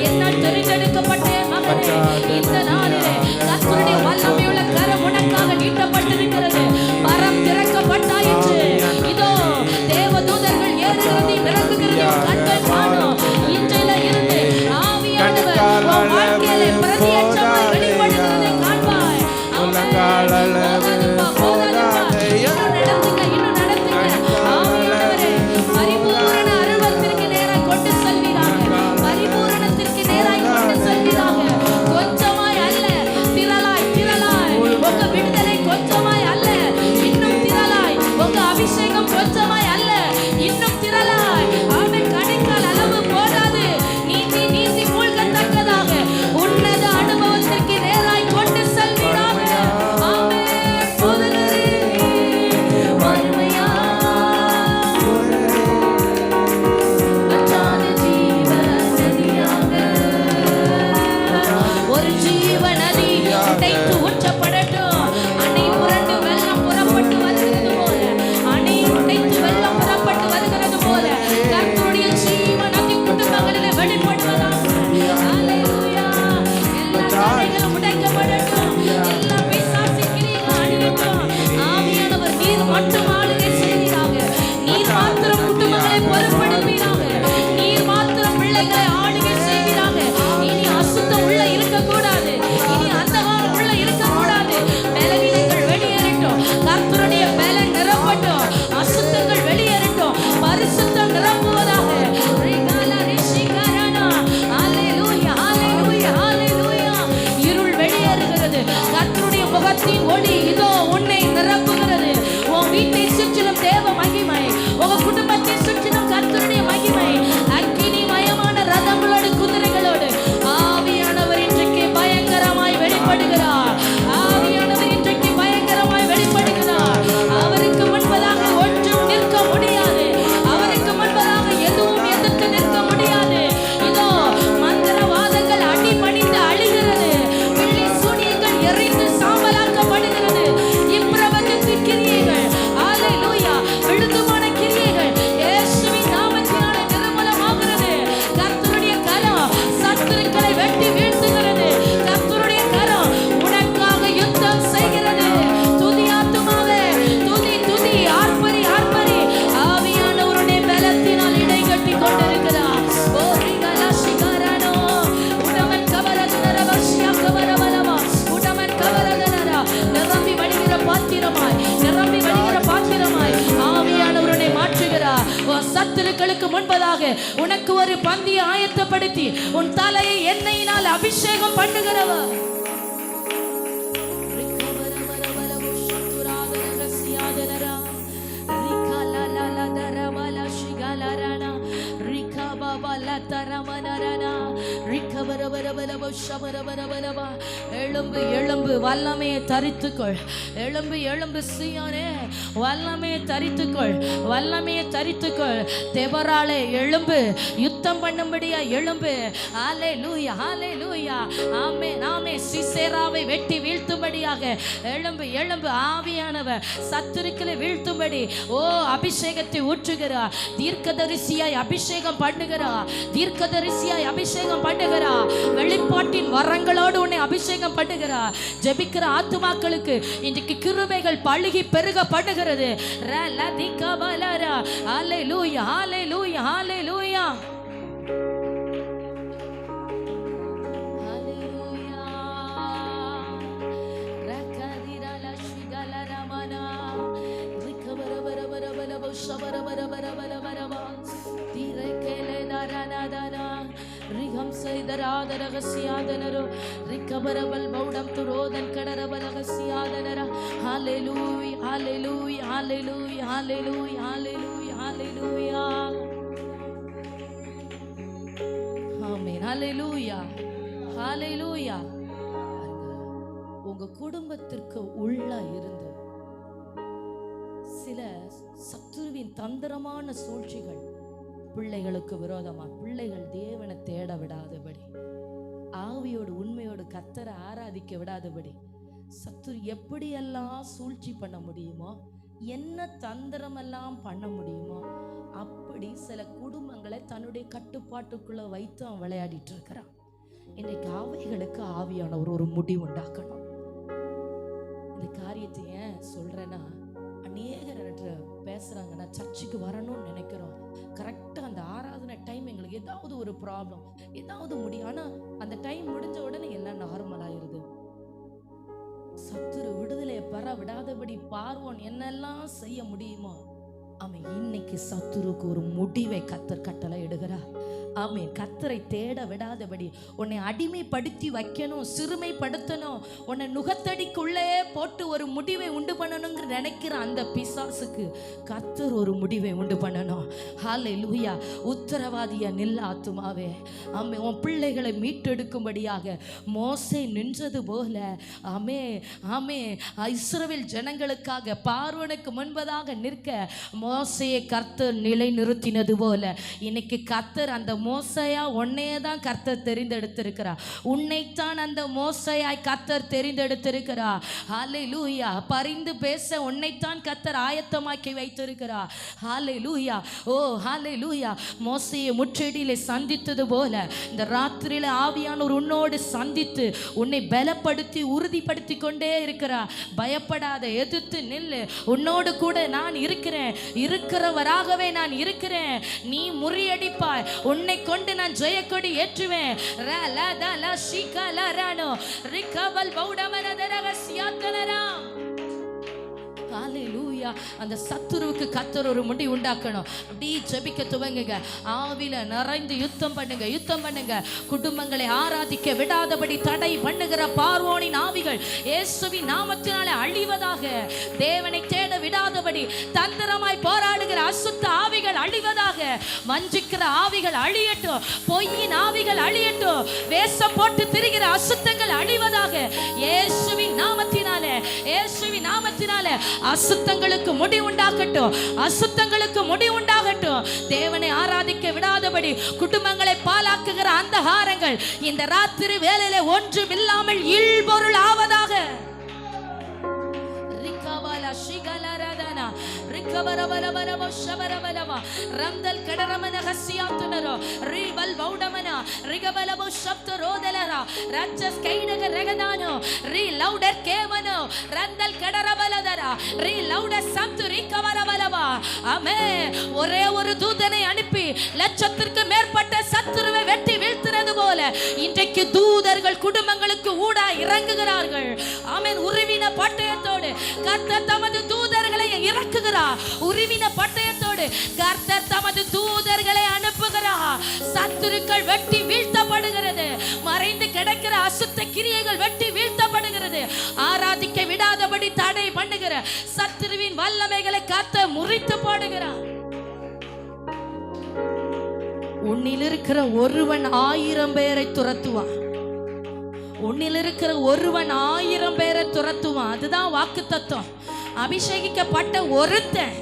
என்னால் தெரிந்தெடுக்கப்பட்ட என் மகனே, இந்த நாளிலே கர்த்தருடைய வல்லமையுள்ள கரம் உனக்காக நீட்டப்பட்டிருக்கிறது. மரம் திறக்கப்பட்டாயிற்று. இதோ தேவதூதர்கள் ஏறுகிறது இறங்குகிறது கண்கள் காணும். இன்றையில இருந்து ஆவியானவர் உன் வாழ்க்கையிலே பிரதியட்சமாய் வெளிப்படுகிறதை காண்பாய். போதாதுப்பா, போதாதுப்பா. இன்னும் நடத்துங்க, இன்னும் நடத்துங்க. ஆவியானவரே, பரிபூரண அருவத்திற்கு நேராய் கொண்டு செல்வீராக. பரிபூரணத்திற்கு நேராய் கொண்டு செல்வீராக. கொஞ்சமாய் அல்ல, திரளாய் திரளாய். உங்க விடுதலை கொஞ்சமாய் அல்ல, இன்னும் திரளாய். உங்க அபிஷேகம் கொஞ்சமாய் அல்ல, இன்னும் திரளாய். ஆமென். கணைக்கால் அளவு போதாது. நீந்தி நீந்தி மூழ்கத்தக்கதாக உன்னத அனுபவத்திற்கு நேராய் கொண்டு செல்வீராக. ஆமென். போதகரே, வறுமையா, வற்றாத ஜீவ நதியாக, ஒரு ஜீவ நதி உடைத்து ஊற்றப்படட்டும். அணை புரண்டு வெள்ளம் புறப்பட்டு வருகிறது போல, அணை உடைத்து வெள்ளம் புறப்பட்டு வருகிறது போல கர்த்தருடைய ஜீவ நதி குடும்பங்களிலே வெளிப்படுவதாக. ஹல்லேலூயா. எல்லா தடைகளும் உடைக்கப்படட்டும். எல்லா பிசாசின் கிரியைகளும் அழியட்டும். ஆவியானவர் நீர் மட்டும் ஆளுகை செய்வீராக. நீர் மாத்திரம் குடும்பங்களை பொறுப்படுவீராக. நீர் மாத்திரம் பிள்ளைகளை ஆளுகை செய்வீராக. இனி அசுத்தம் உள்ள இருக்கக்கூடாது. இனி அந்தகாரம் உள்ள இருக்கக்கூடாது. பலவீனங்கள் வெளியேறட்டும். கர்த்தருடைய பலன் நிரப்பட்டும். அசுத்தங்கள் வெளியேறட்டும். பரிசுத்தம் நிரப்புவதாக. ரிகாலா ரிஷிகரானா. ஹல்லேலூயா, ஹல்லேலூயா, ஹல்லேலூயா. இருள் வெளியேறுகிறது. கர்த்தருடைய முகத்தின் ஒளி இதோ உன்னை நிரப்புகிறது. உன் வீட்டை சுற்றிலும் தேவ மகிமை, உங்க குடும்பத்தை சுற்றிலும் கர்த்தருடைய மகிமை. அக்கினிமயமான ரதங்களோடு குதிரைகளோடு ஆவியானவர் இன்றைக்கு பயங்கரமாய் வெளிப்படுகிறார். ஆவியானவர் இன்றைக்கு பயங்கரமாய் வெளிப்படுகிறார். அவருக்கு முன்பதாக ஒன்றும் நிற்க முடியாது. அவருக்கு முன்பதாக எதுவும் எதிர்த்து நிற்க முடியாது. இதோ மந்திரவாதங்கள் அடிபணிந்து அழிகிறது. பிள்ளை சூனியங்கள் எரிந்து சாம்பலாக்கப்படுகிறது. இப்பிரபஞ்சத்தின் கிரியைகள், ஹல்லேலூயா, விழுதுமான கிரியைகள் இயேசுவின் நாமத்தினாலே நிர்மூலமாகிறது. கர்த்தருடைய கரம் சத்துருக்களை வெட்டி வீழ்த்துகிறது. கர்த்தருடைய கரம் உனக்காக யுத்தம் செய்கிறது. துதி ஆத்துமாவே, துதி துதி, ஆர்ப்பரி ஆர்ப்பரி. ஆவியானவருடைய பலத்தினால் இடை கட்டி கொண்டிருக்கிறார். ஓ ரிகலா சிகாரானோ உடமன் கவரதனரவ ஷியா கவரவலவா உடமன் கவரதனரா. நிரம்பி வழிகிற பாத்திரமாய், நிரம்பி வழிகிற பாத்திரமாய் ஆவியானவருடைய மாற்றுகிறார். உன் சத்துருக்களுக்கு முன்பதாக உனக்கு ஒரு பந்தியை ஆயத்தப்படுத்தி உன் தலையை எண்ணெயினால் அபிஷேகம் பண்ணுகிறவர். எழும்பு எழும்பு, வல்லமையை தரித்துக்கொள். எழும்பு எழும்பு சீயோனே, வல்லமையை தரித்துக்கொள், வல்லமையை தரித்துக்கொள். தெபராளே எழும்பு, யுத்த யுத்தம் பண்ணும்படியா எழும்பு. ஹல்லேலூயா, ஹல்லேலூயா. ஆமென், ஆமென். சிசேராவை வெட்டி வீழ்த்தும்படியாக எழும்பு, எழும்பு. ஆவியானவர் சத்துருக்களை வீழ்த்தும்படி அபிஷேகத்தை ஊற்றுகிறார். தீர்க்கதரிசியாய் அபிஷேகம் பண்ணுகிறார், தீர்க்கதரிசியாய் அபிஷேகம் பண்ணுகிறார். வெளிப்பாட்டின் வரங்களோடு உன்னை அபிஷேகம் பண்ணுகிறார். ஜெபிக்கிற ஆத்துமாக்களுக்கு இன்றைக்கு கிருபைகள் பழுகி பெருக பண்ணுகிறது. ஹல்லேலூயா, ஹல்லேலூயா, ஹல்லேலூயா. ரிகம் செய்தராத ரகசியாதனரோ ரிகபரபல் பௌடம் துரோதன் கடரபல் ரகசியாதனரா. ஹல்லேலூயா, ஹல்லேலூயா, ஹல்லேலூயா, ஹல்லேலூயா, ஹல்லேலூயா, ஹல்லேலூயா. ஆமென். ஹல்லேலூயா, ஹல்லேலூயா. உங்க குடும்பத்திற்கு உள்ள இருந்து சில சத்துருவின் தந்திரமான சூழ்ச்சிகள், பிள்ளைகளுக்கு விரோதமா, பிள்ளைகள் தேவனை தேட விடாதபடி, ஆவியோடு உண்மையோடு கர்த்தரை ஆராதிக்க விடாதபடி சத்துரு எப்படியெல்லாம் சூழ்ச்சி பண்ண முடியுமோ, என்ன தந்திரமெல்லாம் பண்ண முடியுமோ, அப்படி சில குடும்பங்களை தன்னுடைய கட்டுப்பாட்டுக்குள்ள வைத்து அவன் விளையாடிட்டு இருக்கிறான். இன்னைக்கு அவைகளுக்கு ஆவியானவர் ஒரு முடிவு உண்டாக்கணும். இந்த காரியத்தை ஏன் சொல்றேன்னா, அநேகர் பேசுறாங்க, நான் சர்ச்சுக்கு வரணும்னு நினைக்கிறோம், கரெக்டா அந்த ஆராதனை டைம் எங்களுக்கு ஏதாவது ஒரு ப்ராப்ளம், ஏதாவது முடியும், ஆனா அந்த டைம் முடிஞ்ச உடனே எல்லாம் நார்மல் ஆயிருது. சத்துரு விடுதலையை பெற விடாதபடி பார்வோன் என்னெல்லாம் செய்ய முடியுமோ அவன் இன்னைக்கு சத்துருக்கு ஒரு முடிவை கர்த்தர் கட்டளை இடுகிறார். ஆமென். கர்த்தரை தேட விடாதபடி உன்னை அடிமைப்படுத்தி வைக்கணும், சிறுமைப்படுத்தணும், உன்னை நுகத்தடிக்குள்ளே போட்டு ஒரு முடிவை உண்டு பண்ணணுங்கிற நினைக்கிற அந்த பிசாசுக்கு கர்த்தர் ஒரு முடிவை உண்டு பண்ணணும். ஹல்லேலூயா. உத்தரவாதியா நில்ல ஆத்துமாவே. ஆமென். உன் பிள்ளைகளை மீட்டெடுக்கும்படியாக மோசே நின்றது போல, ஆமே ஆமே, இஸ்ரவேல் ஜனங்களுக்காக பார்வோனுக்கு முன்பதாக நிற்க மோசையை கர்த்தர் நிலை நிறுத்தினது போல இன்னைக்கு கர்த்தர் அந்த மோசையா உன்னையே தான் கர்த்தர் தெரிந்தெடுத்திருக்கிறார். உன்னைத்தான் அந்த மோசையாய் கர்த்தர் தெரிந்தெடுத்திருக்கிறார். ஹல்லேலூயா. பரிந்து பேச உன்னைத்தான் கர்த்தர் ஆயத்தமாக்கி வைத்திருக்கிறார். ஹல்லேலூயா. ஓ ஹல்லேலூயா. மோசையை முற்றடியிலே சந்தித்தது போல இந்த ராத்திரியில ஆவியானவர் உன்னோடு சந்தித்து உன்னை பலப்படுத்தி உறுதிப்படுத்தி கொண்டே இருக்கிறார். பயப்படாத, எதிர்த்து நில்லு, உன்னோடு கூட நான் இருக்கிறேன், இருக்கிறவராகவே நான் இருக்கிறேன், நீ முறியடிப்பாய், உன்னை கொண்டு நான் ஜெயக்கொடி ஏற்றுவேன். ஹல்லேலூயா. அந்த சத்துருவுக்கு கர்த்தர் ஒரு முடிவு உண்டாக்கணும். அப்படி ஜெபிக்க துவங்குங்க. ஆவில நிறைந்து யுத்தம் பண்ணுங்க, யுத்தம் பண்ணுங்க. குடும்பங்களை ஆராதிக்க விடாதபடி தடை பண்ணுகிற பார்வோனின் ஆவிகள் இயேசுவின் நாமத்தினாலே அழிவதாக. தேவனை தேட விடாதபடி தந்திரமாய் போராடுகிற அசுத்த ஆவிகள் அழிவதாக. வஞ்சிக்கிற ஆவிகள் அழியட்டும், பொய்யின் ஆவிகள் அழியட்டும், வேஷம் போட்டு திரிகிற அசுத்தங்கள் அழிவதாக. இயேசுவின் நாமத்தினாலே, இயேசுவின் நாமத்தினாலே அசுத்தங்களுக்கு முடிவுண்டாகட்டும், அசுத்தங்களுக்கு முடிவுண்டாகட்டும். தேவனை ஆராதிக்க விடாதபடி குடும்பங்களை பாலாக்குகிற அந்த ஹாரங்கள் இந்த ராத்திரி வேளையில ஒன்றும் இல்லாமல் இல்பொருள் ஆவதாக. ரந்தல் கடரமன ஹசியாத்துனரோ ரிபல் வௌடமன ரிகபலபோ சப்தரோதலரா ரச்சஸ் கைடக ரகதானோ ரி லவுடர் கேவனோ ரந்தல் கடரபலதரா ரி லவுடர் சப்து ரிகவரபலவா. ஆமென். ஒரே ஒரு தூதனை அனுப்பி லட்சத்திற்கு மேற்பட்ட சத்துருவை வெட்டி வீழ்த்துறது போல இன்றைக்கு தூதர்கள் குடும்பங்களுக்கு ஊடா இறங்குகிறார்கள். ஆமென். உருவின பட்டயத்தோடு கர்த்தர் தமது தூதர்களை இறக்குகிறார். உருவின பட்டயத்தோடு கர்த்தர் தமது தூதர்களை அனுப்புகிறார். சத்துருக்கள் வெட்டி வீழ்த்தப்படுகிறது. மறைந்து கிடக்கிற அசுத்த கிரியைகள் வெட்டி வீழ்த்தப்படுகிறது. ஆராதிக்க விடாதபடி தடை பண்ணுகிற சத்துருவின் வல்லமைகளை கர்த்தர் முறித்து போடுகிறார். உன்னில் இருக்கிற ஒருவன் 1000 பேரை துரத்துவான். உன்னில் இருக்கிற ஒருவன் 1000 பேரை துரத்துவான். அதுதான் வாக்கு தத்துவம். அபிஷேகிக்கப்பட்ட ஒருத்தன்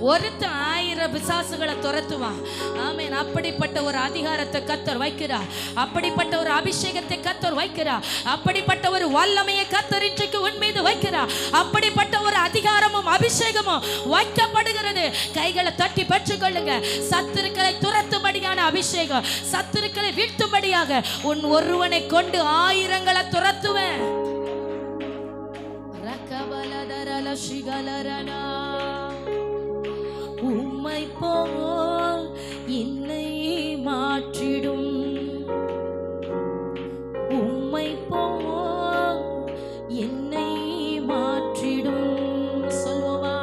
ஒருத்தன் 1000 பிசாசுகளை துரத்துவான். ஆமென். அப்படிப்பட்ட ஒரு அதிகாரத்தை கர்த்தர் வைக்கிறார். அப்படிப்பட்ட ஒரு அபிஷேகத்தை கர்த்தர் வைக்கிறார். அப்படிப்பட்ட ஒரு வல்லமையை கர்த்தர் இன்றைக்கு உன் மீது வைக்கிறார். அப்படிப்பட்ட ஒரு அதிகாரமும் அபிஷேகமும் வைக்கப்படுகிறது. கைகளை தட்டி பெற்றுக்கொள்ளுங்க. சத்துருக்களை துரத்தும்படியான அபிஷேகம், சத்துருக்களை வீழ்த்தும்படியாக உன் ஒருவனை கொண்டு 1000களை துரத்துவேன். உம்மை போல் என்னை மாற்றிடும், உம்மை போல் என்னை மாற்றிடும். சொல்லுவா,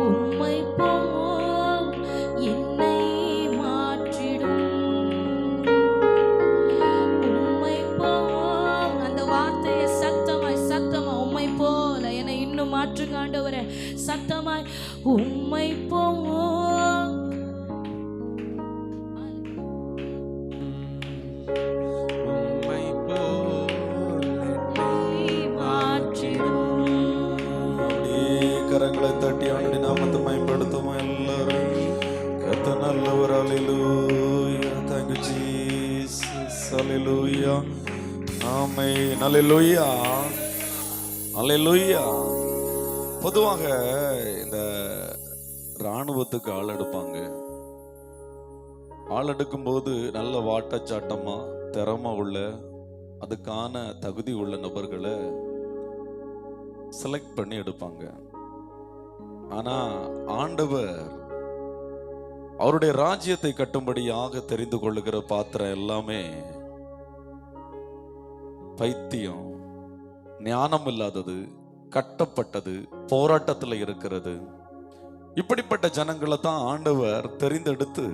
உம்மை போல் என்னை மாற்றிடும், உம்மை போல். அந்த வார்த்தையை சத்தமாய் சத்தமா உம்மை போல என்னை இன்னும் மாற்றுங்க ஆண்டவரே. சத்தமாய் உம்மை போல். உம்மை போல் என்னை மாற்றிடும். கரங்களை தட்டி ஆண்டுடைய நாமத்தை மகிமைப்படுத்தும் எல்லாரும். கர்த்தர் நல்லவர். அல்லேலூயா. Thank you Jesus. அல்லேலூயா. ஆமென். அல்லேலூயா. அல்லேலூயா. பொதுவாக இந்த இராணுவத்துக்கு ஆள் எடுப்பாங்க. ஆள் எடுக்கும்போது நல்ல வாட்டச்சாட்டமா திறமை உள்ள அதுக்கான தகுதி உள்ள நபர்களை செலக்ட் பண்ணி எடுப்பாங்க. ஆனா ஆண்டவர் அவருடைய ராஜ்யத்தை கட்டும்படியாக தெரிந்து கொள்ளுகிற பாத்திரம் எல்லாமே பைத்தியம், ஞானம் இல்லாதது, கட்டப்பட்டது, போராட்டத்தில் இருக்கிறது. இப்படிப்பட்ட ஜனங்களை தான் ஆண்டவர் தெரிந்தெடுத்து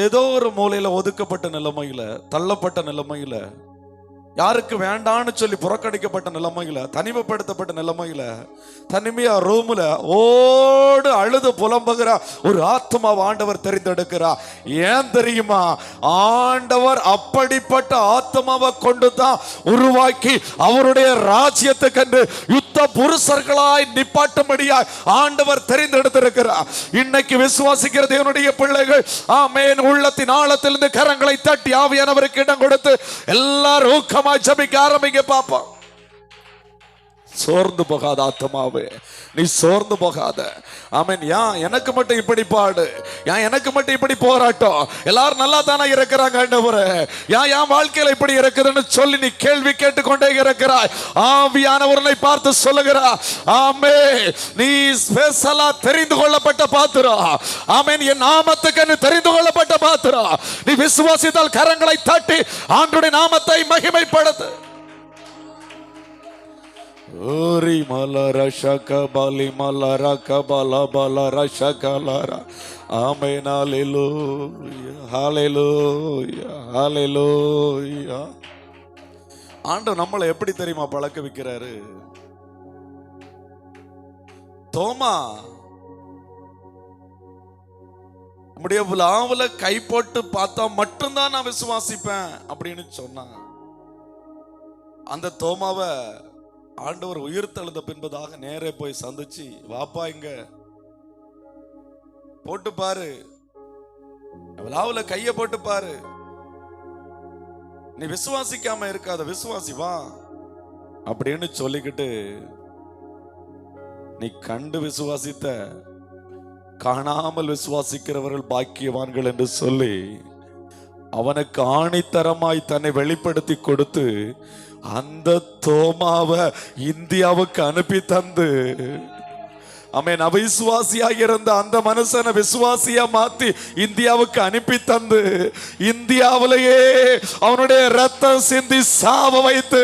ஏதோ ஒரு மூலையில ஒதுக்கப்பட்ட நிலைமையில, தள்ளப்பட்ட நிலைமையில, யாருக்கு வேண்டான்னு சொல்லி புறக்கணிக்கப்பட்ட நிலைமையில, தனிமைப்படுத்தப்பட்ட நிலைமையில, தனிமையா ரூம்ல ஓடு அழுது புலம்புகிற ஒரு ஆத்மாவை ஆண்டவர் தெரிந்தெடுக்கிறார். ஏன் தெரியுமா? ஆண்டவர் அப்படிப்பட்ட ஆத்மாவை கொண்டு தான் உருவாக்கி அவருடைய ராஜ்யத்துக்கென்று யுத்த புருஷர்களாய் நிப்பாட்டும்படியாய் ஆண்டவர் தெரிந்தெடுத்திருக்கிறார். இன்னைக்கு விசுவாசிக்கிற தேவனுடைய பிள்ளைகள் ஆமென் உள்ளத்தின் ஆழத்திலிருந்து கரங்களை தட்டி ஆவியானவருக்கு இடம் கொடுத்து எல்லாரும் ஜபிக்க ஆரம்பிங்க பாப்பா. சோர்ந்து போகாத ஆத்மாவே, நீ சோர்ந்து போகாத. ஆமென். எனக்கு மட்டும் இப்படி பாடு, எனக்கு மட்டும் இப்படி போராட்டம், எல்லாரும் நல்லா தானே இருக்கிறாங்க ஆண்டவரே, என் வாழ்க்கையில இப்படி இருக்குதுன்னு சொல்லி நீ கேள்வி கேட்டுக்கொண்டே இருக்கிறாய். ஆவியானவரை பார்த்து சொல்லுகிறார், ஆமென், நீ ஸ்பெஷலா தெரிந்து கொள்ளப்பட்ட பாத்திரம். ஆமென். என் நாமத்துக்கு தெரிந்து கொள்ளப்பட்ட பாத்திரம். நீ விசுவாசித்தால் கரங்களை தட்டி ஆண்டவருடைய நாமத்தை மகிமைப்படுத்து. ஓரி மலர ஷகபலி மலர கபல பலர ஷகலர. ஆமென். ஹல்லேலூயா. ஹல்லேலூயா. ஹல்லேலூயா. ஆண்டவர் நம்மளை எப்படி தெரியுமா பழக்க வைக்கிறாரு? தோமா நம்முடைய விழாவுல கை போட்டு பார்த்தா மட்டும்தான் நான் விசுவாசிப்பேன் அப்படின்னு சொன்னான். அந்த தோமாவை ஆண்டவர் உயிர் தெழுந்த பின்பதாக நேரே போய் சந்திச்சு, வாப்பா இங்க போட்டு பாரு, விழாவுல கைய போட்டு பாரு, நீ விசுவாசிக்காம இருக்காத, விசுவாசி வா அப்படின்னு சொல்லிக்கிட்டு, நீ கண்டு விசுவாசித்த காணாமல் விசுவாசிக்கிறவர்கள் பாக்கியவான்கள் என்று சொல்லி அவனுக்கு ஆணித்தரமாய் தன்னை வெளிப்படுத்தி கொடுத்து அந்த தோமாவை இந்தியாவுக்கு அனுப்பி தந்து, ஆமென், அவிசுவாசியாக இருந்த அந்த மனுஷனை விசுவாசியா மாத்தி இந்தியாவுக்கு அனுப்பி தந்து, இந்தியாவிலேயே அவனுடைய ரத்தம் சிந்தி சாவ வைத்து,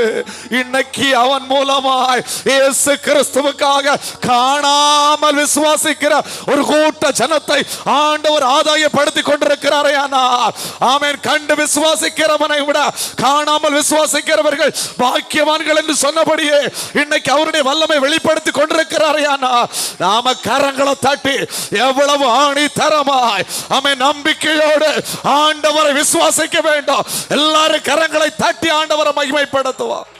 இன்னைக்கு அவன் மூலமாய் இயேசு கிறிஸ்துவுக்காக காணாமல் விசுவாசிக்கிற ஒரு கூட்ட ஜனத்தை ஆண்டவர் ஆதாயப்படுத்தி கொண்டிருக்கிறாரே. ஆனால் ஆமென், கண்டு விசுவாசிக்கிறவனை விட காணாமல் விசுவாசிக்கிறவர்கள் பாக்கியவான்கள் என்று சொன்னபடியே இன்னைக்கு அவருடைய வல்லமை வெளிப்படுத்தி கொண்டிருக்கிறாரே. ஆனால் நாம கரங்களை தட்டி எவ்வளவு ஆணித்தரமாய் ஆமென் நம்பிக்கையோடு ஆண்டவரை விசுவாசிக்க வேண்டும். எல்லாரும் கரங்களை தட்டி ஆண்டவரை மகிமைப்படுத்துவோம்.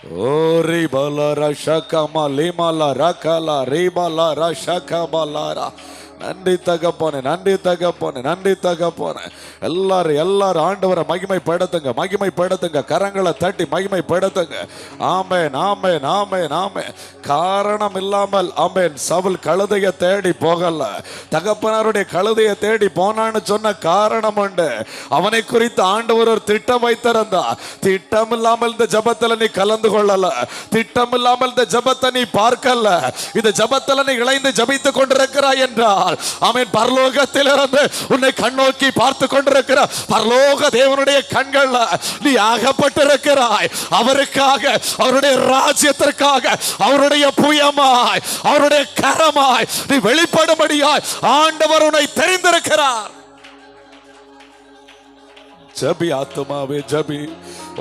ஓ ரிபல ரஷகமா லிமல ரகல ரிபல ரஷகபலரா. நன்றி தகப்பனே, நன்றி தகப்பனே, நன்றி தகப்பனே. எல்லாரும் ஆண்டவரை மகிமைப்படுத்துங்க, மகிமைப்படுத்துங்க. கரங்களை தட்டி மகிமைப்படுத்துங்க. ஆமென், ஆமென், ஆமென், ஆமென். காரணம் இல்லாமல் ஆமென் சவுல் கழுதையை தேடி போகல. தகப்பனாருடைய கழுதையை தேடி போனான்னு சொன்ன காரணம் உண்டு. அவனை குறித்து ஆண்டவர் ஒரு திட்டம் வைத்திருந்தா. திட்டம் இல்லாமல் இந்த ஜபத்துல நீ கலந்து கொள்ளல, திட்டம் இல்லாமல் இந்த ஜபத்தை நீ பார்க்கல. இந்த ஜபத்துல நீ இணைந்து ஜபித்துக் கொண்டிருக்கிறாய் என்றால் ஆமென் பரலோகத்திலிருந்து உன்னை கண்ணோக்கி பார்த்து கொண்டிருக்கிற பரலோக தேவனுடைய கண்கள்ல நீ அகப்பட்டிருக்கிறாய். அவருக்காக, அவருடைய ராஜ்யத்திற்காக, அவருடைய புயமாய், அவருடைய கரமாய் நீ வெளிப்படும்படியாய் ஆண்டவர் உன்னை தெரிந்திருக்கிறார். ஜபி ஆத்துமாவே ஜபி.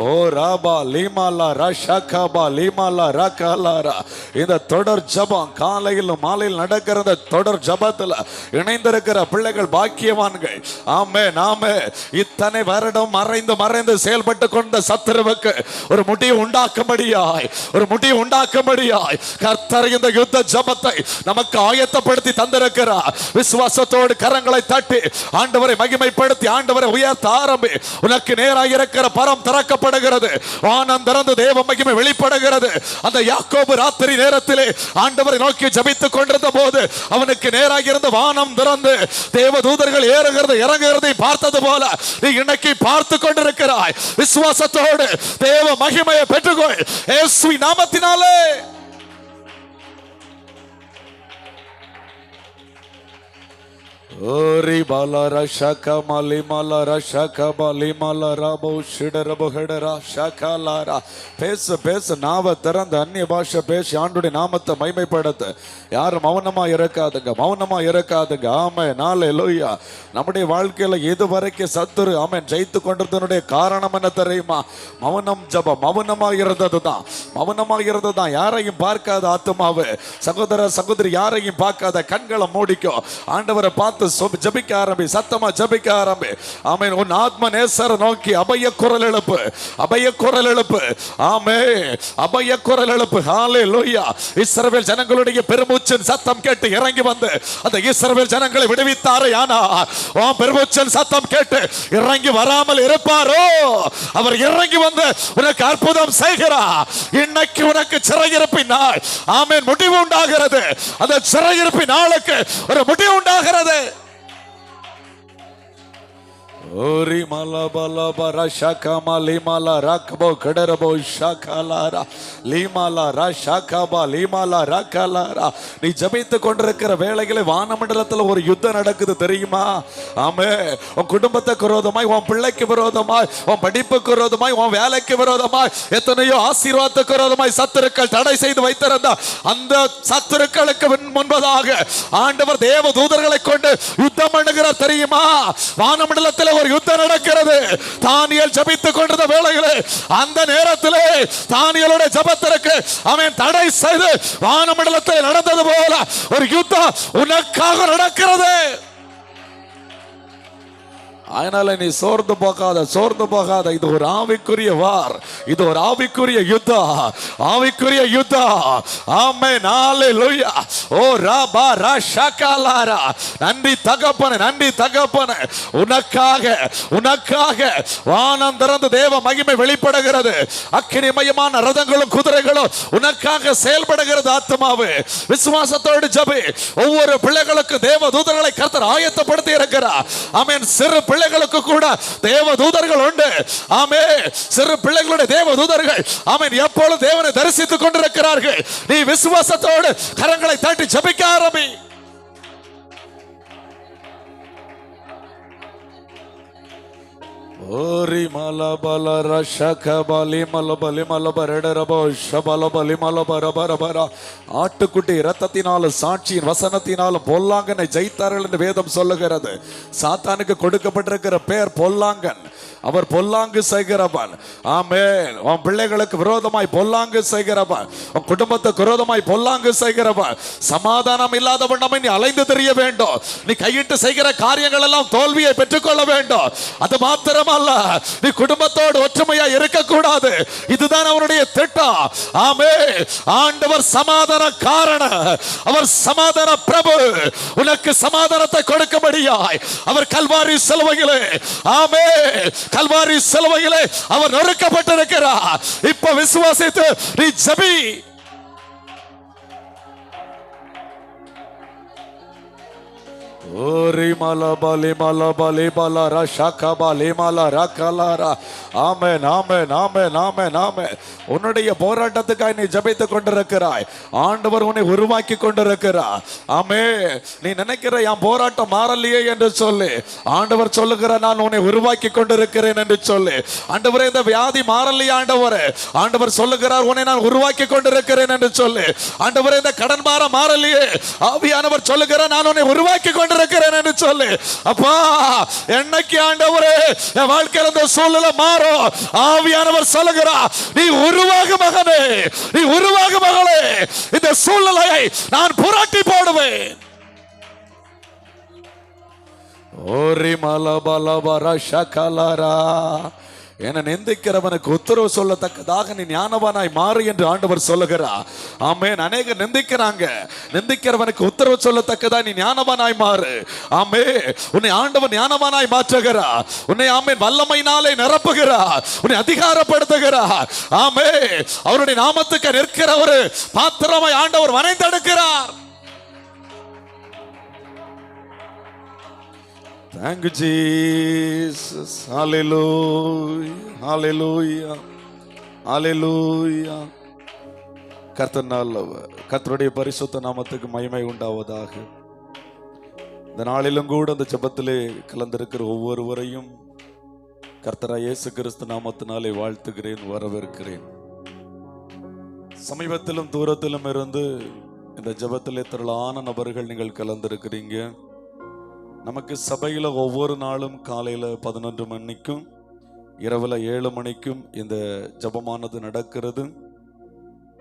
ஓ ராபா லீமாலா ரஷகபா லீமாலா ரகலாரா. இந்த தொடர் ஜபம் காலையில் மாலையில் நடக்கிற தொடர் ஜபத்தில் இணைந்திருக்கிற பிள்ளைகள் பாக்கியவான்கள். ஆமென், ஆமென். இத்தனை வருடம் மறைந்து மறைந்து செயல்பட்டு கொண்ட சத்துருவுக்கு ஒரு முடிவு உண்டாக்கும்படியாய், ஒரு முடிவு உண்டாக்கும்படியாய் கர்த்தர் இந்த யுத்த ஜபத்தை நமக்கு ஆயத்தப்படுத்தி தந்திருக்கிறார். விசுவாசத்தோடு கரங்களை தட்டி ஆண்டவரை மகிமைப்படுத்தி ஆண்டவரை உயர்த்த ஆரம்பி. உனக்கு நேராக இருக்கிற பரம் திறக்கப்படுகிறது, வானம் திறந்து தேவ மகிமை வெளிப்படுகிறது. அந்த யாக்கோபு ராத்திரி நேரத்திலே ஆண்டவரை நோக்கி ஜபித்துக் கொண்டிருந்த போது அவனுக்கு நேராக இருந்த வானம் திறந்து தேவ தூதர்கள் ஏறுகிறது இறங்குகிறதை பார்த்தது போல நீ இன்னைக்கு பார்த்து கொண்டிருக்கிறாய். விசுவாசத்தோடு தேவ மகிமையை பெற்றுக்கொள் இயேசுவின் நாமத்தினாலே. ஓரி பாலர ஷகமா லிமல ரஷகபா லிமல ரபோ ஷிடரபோ ஹெடரா ஷகலாரா. பேசு பேசு, நாவை திறந்து அந்நிய பாஷை பேசி ஆண்டுடைய நாமத்தை மகிமைப்படுத்து. யாரும் மௌனமா இருக்காதுங்க, மௌனமா இருக்காதுங்க. ஆமென், ஹல்லேலூயா. நம்முடைய வாழ்க்கையில இதுவரைக்கும் சத்துரு ஆமென் ஜெயித்து கொண்டிருந்தனுடைய காரணம் என்ன தெரியுமா? மௌனம் ஜபம். மௌனமா இருந்தது தான், மௌனமா இருந்தது தான். யாரையும் பார்க்காத ஆத்துமாவு, சகோதர சகோதரி யாரையும் பார்க்காத கண்களை மூடிக்கோ. ஆண்டவரை பார்த்து ஜபிக்க ஆரம்பி, சத்தமா ஜபிக்க ஆரம்பி. ஆமென். உன் ஆத்ம நேசரை நோக்கி அபய குரல் எழுப்பு, அபய குரல் எழுப்பு. ஆமென், அபய குரல் எழுப்பு. ஹல்லேலூயா. இஸ்ரவேல் ஜனங்களுடைய பெருமூச்சின் சத்தம் கேட்டு இறங்கி வந்து அந்த இஸ்ரவேல் ஜனங்களை விடுவித்தாரே. ஆனா பெருமூச்சின் சத்தம் கேட்டு இறங்கி வராமல் இருப்பாரோ? அவர் இறங்கி வந்து உனக்கு அற்புதம் செய்கிறார். இன்னைக்கு உனக்கு சிறையிருப்பின் நாள் ஆமென் முடிவு உண்டாகிறது. அந்த சிறையிருப்பின் நாளுக்கு ஒரு முடிவு உண்டாகிறது. ஓரி மலபல பரஷகமா லிமல ரக்போ கடரபோ ஷகலாரா லிமல ரஷகபா லிமல ரகலாரா. நீ ஜெபித்துக் கொண்டிருக்கிற வேளையிலே வானமண்டலத்தில் ஒரு யுத்தம் நடக்குது தெரியுமா? ஆமென். உன் குடும்பத்துக்கு விரோதமாய், உன் பிள்ளைக்கு விரோதமாய், உன் படிப்புக்கு விரோதமாய், உன் வேலைக்கு விரோதமாய், எத்தனையோ ஆசீர்வாதத்துக்கு விரோதமாய் சத்துருக்கள் தடை செய்து வைத்திருந்த அந்த சத்துருக்களுக்கு முன்பதாக ஆண்டவர் தேவ தூதர்களை கொண்டு யுத்தம் பண்ணுகிறார் தெரியுமா? வானமண்டலத்தில் ஒரு யுத்தம் நடக்கிறது. தானியேல் ஜெபித்துக் கொண்டிருந்த வேளையிலே அந்த நேரத்திலே தானியேலுடைய ஜெபத்திற்கு அவன் தடை செய்து வானமண்டலத்தில் நடந்தது போல ஒரு யுத்தம் உனக்காக நடக்கிறது. அதனால நீ சோர்ந்து போகாத, சோர்ந்து போகாத. இது ஒரு ஆவிக்குரிய வார், இது ஒரு ஆவிக்குரிய யுத்தம், ஆவிக்குரிய யுத்தம். ஆமென், ஹல்லேலூயா. ஓ ராபா ரஷகலாரா. நன்றி தகப்பனே, நன்றி தகப்பனே. உனக்காக, உனக்காக வானம் திறந்து தேவ மகிமை வெளிப்படுகிறது. அக்கினிமயமான ரதங்களும் குதிரைகளும் உனக்காக செயல்படுகிறது. ஆத்மாவே விசுவாசத்தோடு ஜெபி. ஒவ்வொரு பிள்ளைகளுக்கு தேவ தூதர்களை கர்த்தர் ஆயத்தப்படுத்தி இருக்கிறார். ஆமென். சிறு பிள்ளைகளுக்கு கூட தேவ தூதர்கள் உண்டு. ஆமென். சிறு பிள்ளைகளுடைய தேவ தூதர்கள் ஆமென் எப்பொழுதும் தேவனை தரிசித்துக் கொண்டிருக்கிறார்கள். நீ விசுவாசத்தோடு கரங்களை தட்டி ஜெபிக்க ஆரம்பி. ஓரி மலபல ரஷகபலி மலபலி மலபரடரபோ ஷபலபலி மலபரபரபரா. ஆட்டுக்குட்டி இரத்தத்தினாலும் சாட்சியின் வசனத்தினாலும் பொல்லாங்கனை ஜெயித்தார்கள் என்று வேதம் சொல்லுகிறது. சாத்தானுக்கு கொடுக்கப்பட்டிருக்கிற பெயர் பொல்லாங்கன். அவர் பொல்லாங்கு செய்கிறவன். ஆமென். உன் பிள்ளைகளுக்கு விரோதமாய் பொல்லாங்கு செய்கிறவன், உன் குடும்பத்துக்கு விரோதமாய் பொல்லாங்கு செய்கிறவன், சமாதானம் இல்லாத வண்ணமே நீ அலைந்து தெரிய வேண்டும். நீ கையிட்டு செய்கிற காரியங்கள் எல்லாம் தோல்வியை பெற்றுக்கொள்ள வேண்டும். அது மாத்திரமல்ல, நீ குடும்பத்தோடு ஒற்றுமையா இருக்கக்கூடாது. இதுதான் அவருடைய திட்டம். ஆமென். ஆண்டவர் சமாதான காரணம், அவர் சமாதான பிரபு. உனக்கு சமாதானத்தை கொடுக்கும்படியாய் அவர் கல்வாரி சிலுவையிலே, ஆமென், கல்வாரி சிலுவையிலே அவர் நொறுக்கப்பட்டிருக்கிறார். இப்ப விசுவாசித்து நீ ஜெபி. ஓரி மலபலி மலபலி பலரா ஷகபலி மலரா கலரா. ஆமென், ஆமென், ஆமென், ஆமென், ஆமென். உன்னுடைய போராட்டத்துக்காய் நீ ஜெபித்துக் கொண்டிருக்கிறாய். ஆண்டவர் உன்னை உருவாக்கி கொண்டிருக்கிறார். ஆமென். நீ நினைக்கிற என் போராட்டம் மாறலையே என்று சொல்லி ஆண்டவர் சொல்லுகிறார், நான் உன்னை உருவாக்கி கொண்டிருக்கிறேன் என்று சொல்லி. ஆண்டவரே, இந்த வியாதி மாறலையா ஆண்டவரே? ஆண்டவர் சொல்லுகிறார், உன்னை நான் உருவாக்கி கொண்டிருக்கிறேன் என்று சொல்லி. ஆண்டவரே, இந்த கடன் பாரம் மாறலையே? ஆவியானவர் சொல்லுகிறார், நான் உன்னை உருவாக்கி கொண்டிருக்கிறேன் என்று சொல்லி. அப்பா, என்னைக்கு ஆண்டவரே என் வாழ்க்கையில் இந்த சூழ்நிலை மாறும், ஆவியானவர் சொல்லுகிறார், நீ உருவாகு மகனே, நீ உருவாகு மகளே, இந்த சூழ்நிலையை நான் புரட்டி போடுவேன். ஓரி மலபலபர ஷகலரா. என நிந்திக்கிறவனுக்கு உத்தரவு சொல்லத்தக்கதாக நீ ஞானவானாய் மாறு என்று ஆண்டவர் சொல்லுகிறார். ஆமென். அநேக நிந்திக்கிறாங்க. நிந்திக்கிறவனுக்கு உத்தரவு சொல்லத்தக்கதா நீ ஞானவானாய் மாறு. ஆமென். உன்னை ஆண்டவர் ஞானவானாய் மாற்றுகிறார். உன்னை ஆமென் வல்லமையினாலே நிரப்புகிறார். உன்னை அதிகாரப்படுத்துகிறார். ஆமென். அவருடைய நாமத்துக்கு நிற்கிற ஒரு பாத்திரமாய் ஆண்டவர் வரைந்தெடுக்கிறார். Thank you, Jesus. Hallelujah. Hallelujah. Hallelujah. கர்த்தர் நல்லவர். கர்த்தருடைய பரிசுத்த நாமத்துக்கு மகிமை உண்டாவதாக. இந்த நாளிலும் கூட அந்த ஜெபத்திலே கலந்திருக்கிற ஒவ்வொருவரையும் கர்த்தராகிய இயேசு கிறிஸ்து நாமத்தினாலே வாழ்த்துகிறேன், வரவேற்கிறேன். சமீபத்திலும் தூரத்திலும் இருந்து இந்த ஜெபத்திலே திரளான நபர்கள் நீங்கள் கலந்திருக்கிறீங்க. நமக்கு சபையில் ஒவ்வொரு நாளும் காலையில் 11 மணிக்கும் இரவில் 7 மணிக்கும் இந்த ஜபமானது நடக்கிறது.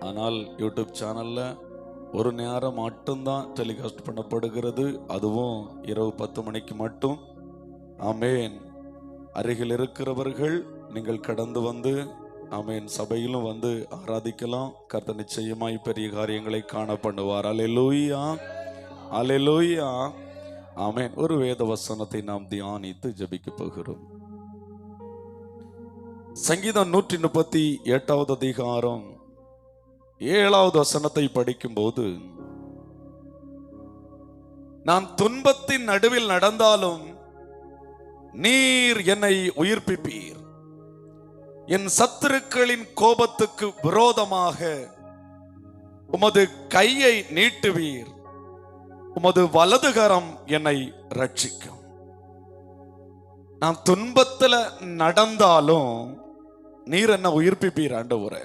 ஆனால் யூடியூப் சேனலில் ஒரு நேரம் மட்டும்தான் டெலிகாஸ்ட் பண்ணப்படுகிறது, அதுவும் இரவு 10 மணிக்கு மட்டும். ஆமேன். அருகில் இருக்கிறவர்கள் நீங்கள் கடந்து வந்து ஆமேன் சபையிலும் வந்து ஆராதிக்கலாம். கர்த்தர் நிச்சயமாய் பெரிய காரியங்களை காண பண்ணுவார். அல்லேலூயா, அல்லேலூயா. ஆமென். ஒரு வேத வசனத்தை நாம் தியானித்து ஜெபிக்க போகிறோம். சங்கீதம் 138வது அதிகாரம் 7வது வசனத்தை படிக்கும்போது, நான் துன்பத்தின் நடுவில் நடந்தாலும் நீர் என்னை உயிர்ப்பிப்பீர், என் சத்துருக்களின் கோபத்துக்கு விரோதமாக உமது கையை நீட்டுவீர், உமது வலதுகரம் என்னை ரட்சிக்கும். நான் துன்பத்துல நடந்தாலும் நீர் என்ன உயிர்ப்பிப்பீர் ஆண்டவரே.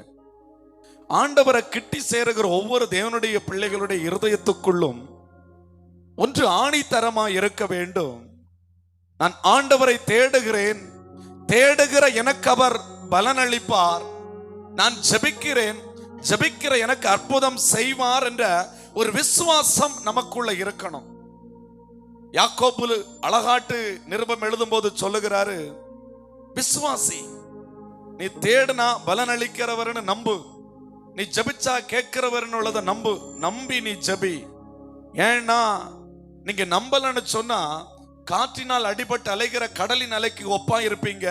ஆண்டவரை கிட்டி சேருகிற ஒவ்வொரு தேவனுடைய பிள்ளைகளுடைய இருதயத்துக்குள்ளும் ஒன்று ஆணித்தரமாய் இருக்க வேண்டும். நான் ஆண்டவரை தேடுகிறேன், தேடுகிற எனக்கு அவர் பலனளிப்பார், நான் ஜெபிக்கிறேன், ஜெபிக்கிற எனக்கு அற்புதம் செய்வார் என்ற ஒரு விசுவாசம் நமக்குள்ள இருக்கணும். யாக்கோபு அழகாட்டு நிருபம் எழுதும் போது சொல்லுகிறாரு, விசுவாசி, நீ தேடுனா பலன் அளிக்கிறவர்னு நம்பு, நீ ஜபிச்சா கேட்கிறவர்னு உள்ளதை நம்பு, நம்பி நீ ஜபி. ஏன்னா நீங்க நம்பலன்னு சொன்னா காற்றினால் அடிபட்டு அலைகிற கடலின் அலைக்கு ஒப்பா இருப்பீங்க.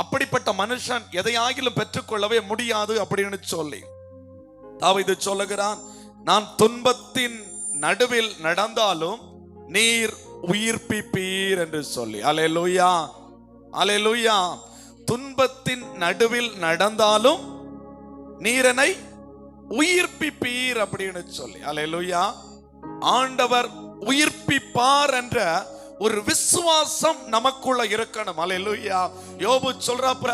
அப்படிப்பட்ட மனுஷன் எதையாகிலும் பெற்றுக்கொள்ளவே முடியாது அப்படின்னு சொல்லி தாவீது சொல்லுகிறான், நான் துன்பத்தின் நடுவில் நடந்தாலும் நீர் உயிர்ப்பிப்பீர் என்று சொல்லி. அல்லேலூயா, அல்லேலூயா. துன்பத்தின் நடுவில் நடந்தாலும் நீர் என்னை உயிர்ப்பிப்பீர் அப்படின்னு சொல்லி. அல்லேலூயா. ஆண்டவர் உயிர்ப்பிப்பார் என்ற ஒரு விசுவாசம் நமக்குள்ள இருக்கணும். அல்லேலூயா. யோபு சொல்றப்ப,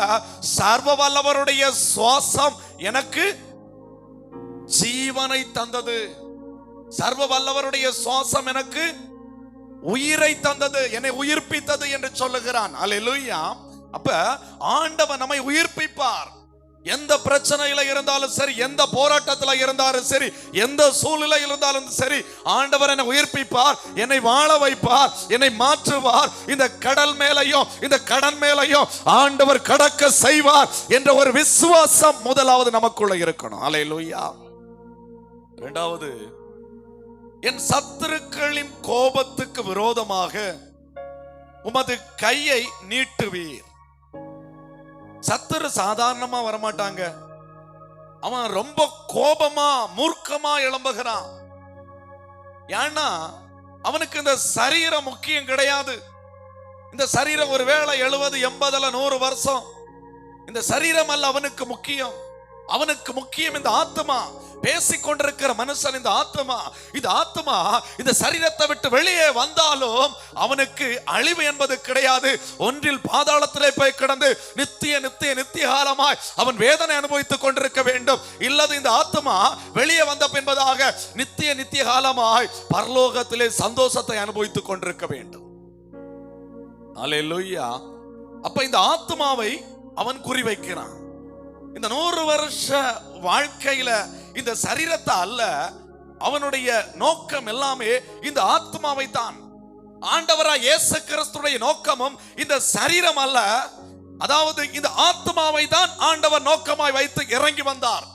சர்வ வல்லவருடைய சுவாசம் எனக்கு ஜீவனை தந்தது, சர்வ வல்லவருடைய சுவாசம் எனக்கு உயிரை தந்தது, என்னை உயிர்ப்பித்தது என்று சொல்லுகிறான். அல்லேலூயா. அப்ப ஆண்டவர் நம்மை உயிர்ப்பிப்பார். எந்த பிரச்சனையில இருந்தாலும் சரி, எந்த போராட்டத்துல இருந்தாலும் சரி, எந்த சூழ்நிலை இருந்தாலும் சரி, ஆண்டவர் என்னை உயிர்ப்பிப்பார், என்னை வாழ வைப்பார், என்னை மாற்றுவார். இந்த கடல் மேலையும் இந்த கடன் மேலையும் ஆண்டவர் கடக்க செய்வார் என்ற ஒரு விசுவாசம் முதலாவது நமக்குள்ள இருக்கணும். அல்லேலூயா. இரண்டாவது, என் சத்துருக்களின் கோபத்துக்கு விரோதமாக உமது கையை நீட்டுவீர். சத்துரு சாதாரணமா வரமாட்டாங்க. அவன் ரொம்ப கோபமா மூர்க்கமா எழும்புகிறான். ஏன்னா அவனுக்கு இந்த சரீரம் முக்கியம் கிடையாது. இந்த சரீரம் ஒருவேளை 70, 80, 100 வருஷம், இந்த சரீரம் அல்ல அவனுக்கு முக்கியம். அவனுக்கு முக்கியம் இந்த ஆத்மா. பேசிக்கொண்டிருக்கிற மனுஷன் இந்த ஆத்மா. இந்த ஆத்மா இந்த சரீரத்தை விட்டு வெளியே வந்தாலும் அவனுக்கு அழிவு என்பது கிடையாது. ஒன்றில் பாதாளத்திலே போய் கிடந்து நித்திய காலமாய் அவன் வேதனை அனுபவித்துக் கொண்டிருக்க வேண்டும். இல்லது இந்த ஆத்மா வெளியே வந்த பின்பதாக நித்திய காலமாய் பரலோகத்திலே சந்தோஷத்தை அனுபவித்துக் கொண்டிருக்க வேண்டும். அல்லேலூயா. அப்ப இந்த ஆத்மாவை அவன் குறிவைக்கிறான். இந்த 100 வருஷ வாழ்க்கையில இந்த சரீரத்தை அல்ல, அவனுடைய நோக்கம் எல்லாமே இந்த ஆத்மாவை தான். ஆண்டவராய் இயேசு கிறிஸ்துடைய நோக்கமும் இந்த சரீரம் அல்ல, அதாவது இந்த ஆத்மாவை தான் ஆண்டவர் நோக்கமாய் வைத்து இறங்கி வந்தார்.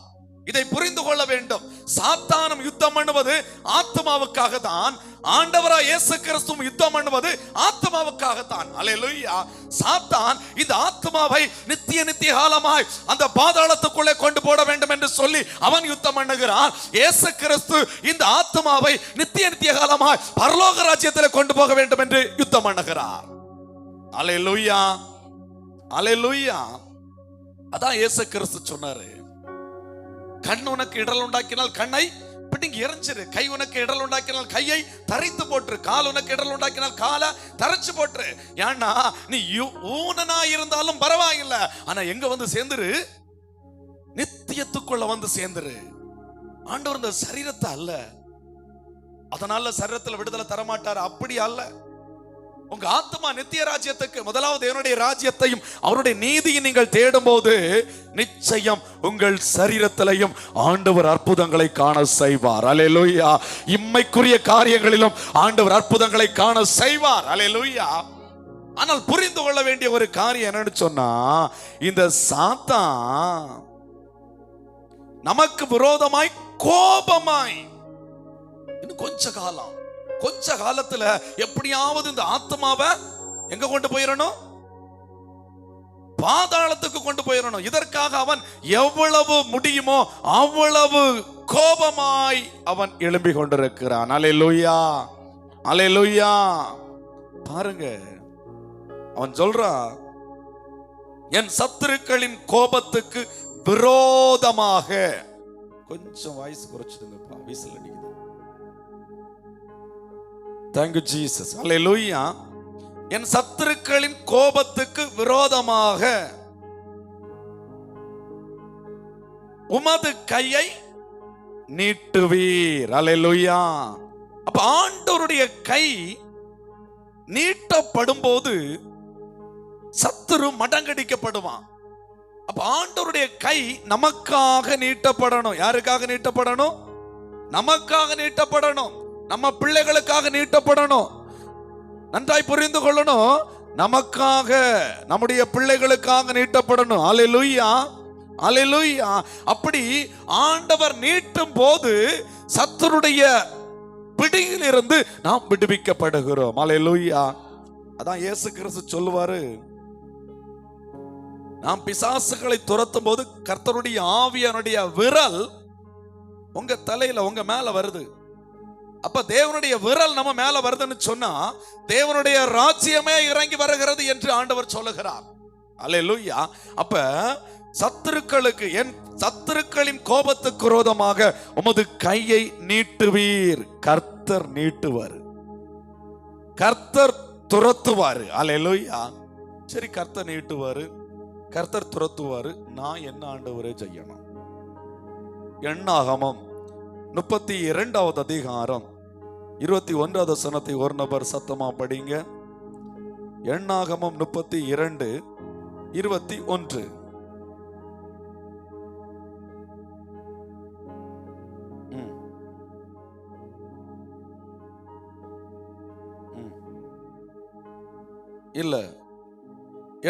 இதை புரிந்து கொள்ள வேண்டும். சாத்தானும் யுத்தம் பண்ணுவது ஆத்மாவுக்காக தான், ஆண்டவராய் இயேசு கிறிஸ்துவும் யுத்தம் பண்ணுவது ஆத்மாவுக்காக தான். அல்லேலூயா. சாத்தான் இந்த ஆத்மாவை நித்திய காலமாய் அந்த பாதாளத்துக்குள்ளே கொண்டு போட வேண்டும் என்று சொல்லி அவன் யுத்தம் பண்ணுகிறான். இயேசு கிறிஸ்து இந்த ஆத்மாவை நித்திய காலமாய் பரலோக ராஜ்யத்தில் கொண்டு போக வேண்டும் என்று யுத்தம் பண்ணுகிறார். அல்லேலூயா. அல்லேலூயா. அதான் இயேசு கிறிஸ்து சொன்னாரு, கண் உனக்கு இடல் உண்டாக்கினால் கண்ணை பிடுங்கி எறிஞ்சிரு, கை உனக்கு இடல் உண்டாக்கினால் கையை தரித்து போட்டுரு, கால் உனக்கு இடல் உண்டாக்கினால் காலை தரைச்சு போட்டுரு. ஏன்னா நீ ஊனனா இருந்தாலும் பரவாயில்லை, ஆனா எங்க வந்து சேர்ந்துரு? நித்தியத்துக்குள்ள வந்து சேர்ந்துரு. ஆண்டவர் இந்த சரீரத்தை அல்ல, அதனால சரீரத்தில் விடுதலை தரமாட்டாரு, அப்படி அல்ல. உங்க ஆத்மா நித்திய ராஜ்யத்துக்கு, முதலாவது என்னுடைய ராஜ்யத்தையும் அவருடைய நீதியும் நீங்கள் தேடும் போது நிச்சயம் உங்கள் சரீரத்திலையும் ஆண்டவர் அற்புதங்களை காண செய்வார். அல்லேலூயா. இம்மைக்குரிய காரியங்களிலும் ஆண்டவர் அற்புதங்களை காண செய்வார். அல்லேலூயா. ஆனால் புரிந்து கொள்ள வேண்டிய ஒரு காரியம் என்னன்னு சொன்னா, இந்த சாத்தான் நமக்கு விரோதமாய் கோபமாய் இன்னும் கொஞ்ச காலத்துல எப்படியாவது இந்த ஆத்மாவை எங்க கொண்டு போயிடணும்? பாதாளத்துக்கு கொண்டு போயிடணும். இதற்காக அவன் எவ்வளவு முடியுமோ அவ்வளவு கோபமாய் அவன் எழும்பி கொண்டிருக்கிறான். அல்லேலூயா. அல்லேலூயா. பாருங்க, அவன் சொல்றான், என் சத்துருக்களின் கோபத்துக்கு விரோதமாக. கொஞ்சம் வாய்ஸ் குறைச்சிடுங்கப்பா, வீசல் அடிக்குது. Thank you Jesus. அல்லேலூயா. என் சத்துருக்களின் கோபத்துக்கு விரோதமாக உமது கையை நீட்டுவீர். அல்லேலூயா. அப்ப ஆண்டவருடைய கை நீட்டப்படும் போது சத்துரு மடங்கடிக்கப்படுவான். அப்ப ஆண்டவருடைய கை நமக்காக நீட்டப்படணும். யாருக்காக நீட்டப்படணும்? நமக்காக நீட்டப்படணும். நம்ம பிள்ளைகளுக்காக நீட்டப்படணும். நன்றாய் புரிந்து கொள்ளணும். நமக்காக, நம்முடைய பிள்ளைகளுக்காக நீட்டப்படணும். அல்லேலூயா. அல்லேலூயா. அப்படி ஆண்டவர் நீட்டும் போது சத்துருடைய பிடியிலிருந்து நாம் விடுவிக்கப்படுகிறோம். அல்லேலூயா. அதான் இயேசு கிறிஸ்து சொல்லுவாரு, நாம் பிசாசுகளை துரத்தும் போது கர்த்தருடைய ஆவியானுடைய விரல் உங்க தலையில உங்க மேல வருது. அப்ப தேவனுடைய விரல் நம்ம மேல வருதுன்னு சொன்னா தேவனுடைய ராஜ்யமே இறங்கி வருகிறது என்று ஆண்டவர் சொல்லுகிறார். அல்லேலூயா. அப்ப சத்துருக்களுக்கு, என் சத்துருக்களின் கோபத்துக்கு விரோதமாக உமது கையை நீட்டுவீர். கர்த்தர் நீட்டுவார், கர்த்தர் துரத்துவாரு. அல்லேலூயா. சரி, கர்த்தர் நீட்டுவாரு, கர்த்தர் துரத்துவாரு. நான் என்ன ஆண்டவரே செய்யணும்? எண்ணாகமம் 32வது அதிகாரம் 21வது வசனத்தை ஒரு நபர் சத்தமா படிங்க. எண்ணாகமம் 32 21. இல்ல,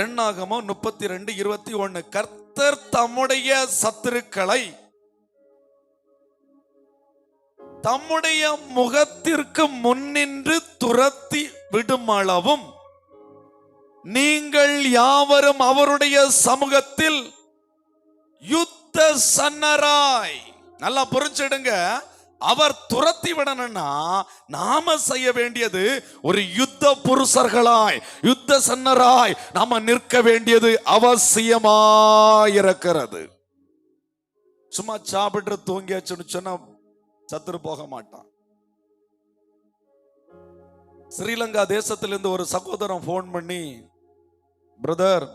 எண்ணாகமம் 32:21. கர்த்தர் தம்முடைய சத்துருக்களை தம்முடைய முகத்திற்கு முன்னின்று துரத்தி விடும் அளவும் நீங்கள் யாவரும் அவருடைய சமூகத்தில் யுத்த சன்னராய். நல்லா புரிஞ்சிடுங்க, அவர் துரத்தி விடணும்னா நாம செய்ய வேண்டியது ஒரு யுத்த புருஷர்களாய், யுத்த சன்னராய் நாம நிற்க வேண்டியது அவசியமாயிருக்கிறது. சும்மா சாப்பிட்டு தூங்கியாச்சுன்னு சொன்னா சத்துரு போக மாட்டான். ஸ்ரீலங்கா தேசத்திலிருந்து ஒரு சகோதரன் போன் பண்ணி, பிரதர்,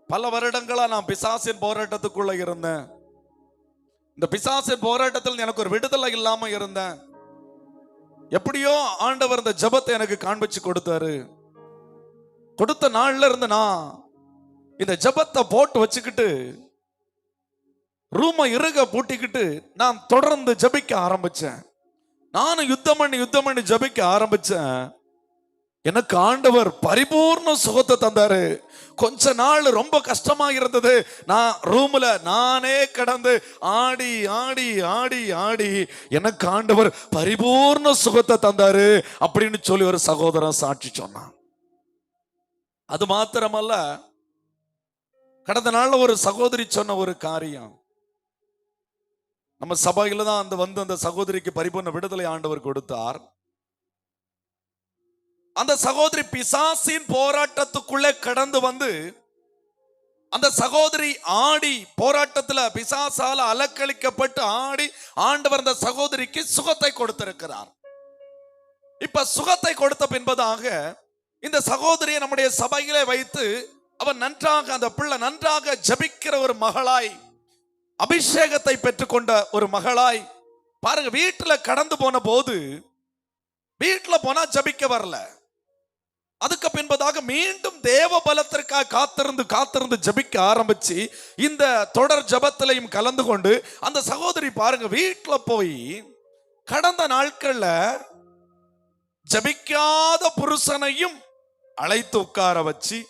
பல வருடங்களா நான் பிசாசின் போராட்டத்துக்குள்ள இருந்தேன். இந்த பிசாசின் போராட்டத்தில் எனக்கு ஒரு விடுதலை இல்லாம இருந்தேன். எப்படியோ ஆண்டவர் இந்த ஜெபத்தை எனக்கு காண்பிச்சு கொடுத்தாரு. கொடுத்த நாள்ல இருந்து நான் இந்த ஜெபத்தை போட்டு வச்சுக்கிட்டு ரூமை இறுக பூட்டிக்கிட்டு நான் தொடர்ந்து ஜெபிக்க ஆரம்பிச்சேன். நானும் யுத்தம் பண்ணி ஜெபிக்க ஆரம்பிச்சேன். எனக்கு ஆண்டவர் பரிபூர்ண சுகத்தை தந்தாரு. கொஞ்ச நாள் ரொம்ப கஷ்டமா இருந்தது. நான் ரூம்ல நானே கடந்து ஆடி ஆடி ஆடி ஆடி எனக்கு ஆண்டவர் பரிபூர்ண சுகத்தை தந்தாரு அப்படின்னு சொல்லி ஒரு சகோதரன் சாட்சி சொன்னான். அது மாத்திரமல்ல, கடந்த நாள்ல ஒரு சகோதரி சொன்ன ஒரு காரியம், நம்ம சபையில தான் அந்த சகோதரிக்கு பரிபூர்ண விடுதலை ஆண்டவர் கொடுத்தார். அந்த சகோதரி பிசாசின் போராட்டத்துக்குள்ளே கடந்து வந்து, அந்த சகோதரி ஆடி போராட்டத்துல பிசாசால அலக்களிக்கப்பட்டு ஆடி ஆண்டவர் அந்த சகோதரிக்கு சுகத்தை கொடுத்திருக்கிறார். இப்ப சுகத்தை கொடுத்த பின்பதாக இந்த சகோதரியை நம்முடைய சபையிலே வைத்து அவன் நன்றாக, அந்த பிள்ளை நன்றாக ஜபிக்கிற ஒரு மகளாய், அபிஷேகத்தை பெற்றுக்கொண்ட ஒரு மகளாய் பாருங்க. வீட்டுல கடந்து போன போது, வீட்டுல போனா ஜபிக்க வரல. அதுக்கு பின்பதாக மீண்டும் தேவ பலத்திற்காக காத்திருந்து ஜபிக்க ஆரம்பிச்சு இந்த தொடர் ஜபத்திலையும் கலந்து கொண்டு அந்த சகோதரி பாருங்க வீட்டுல போய் கடந்த நாட்கள்ல ஜபிக்காத புருஷனையும் அழைத்து உட்கார வச்சு,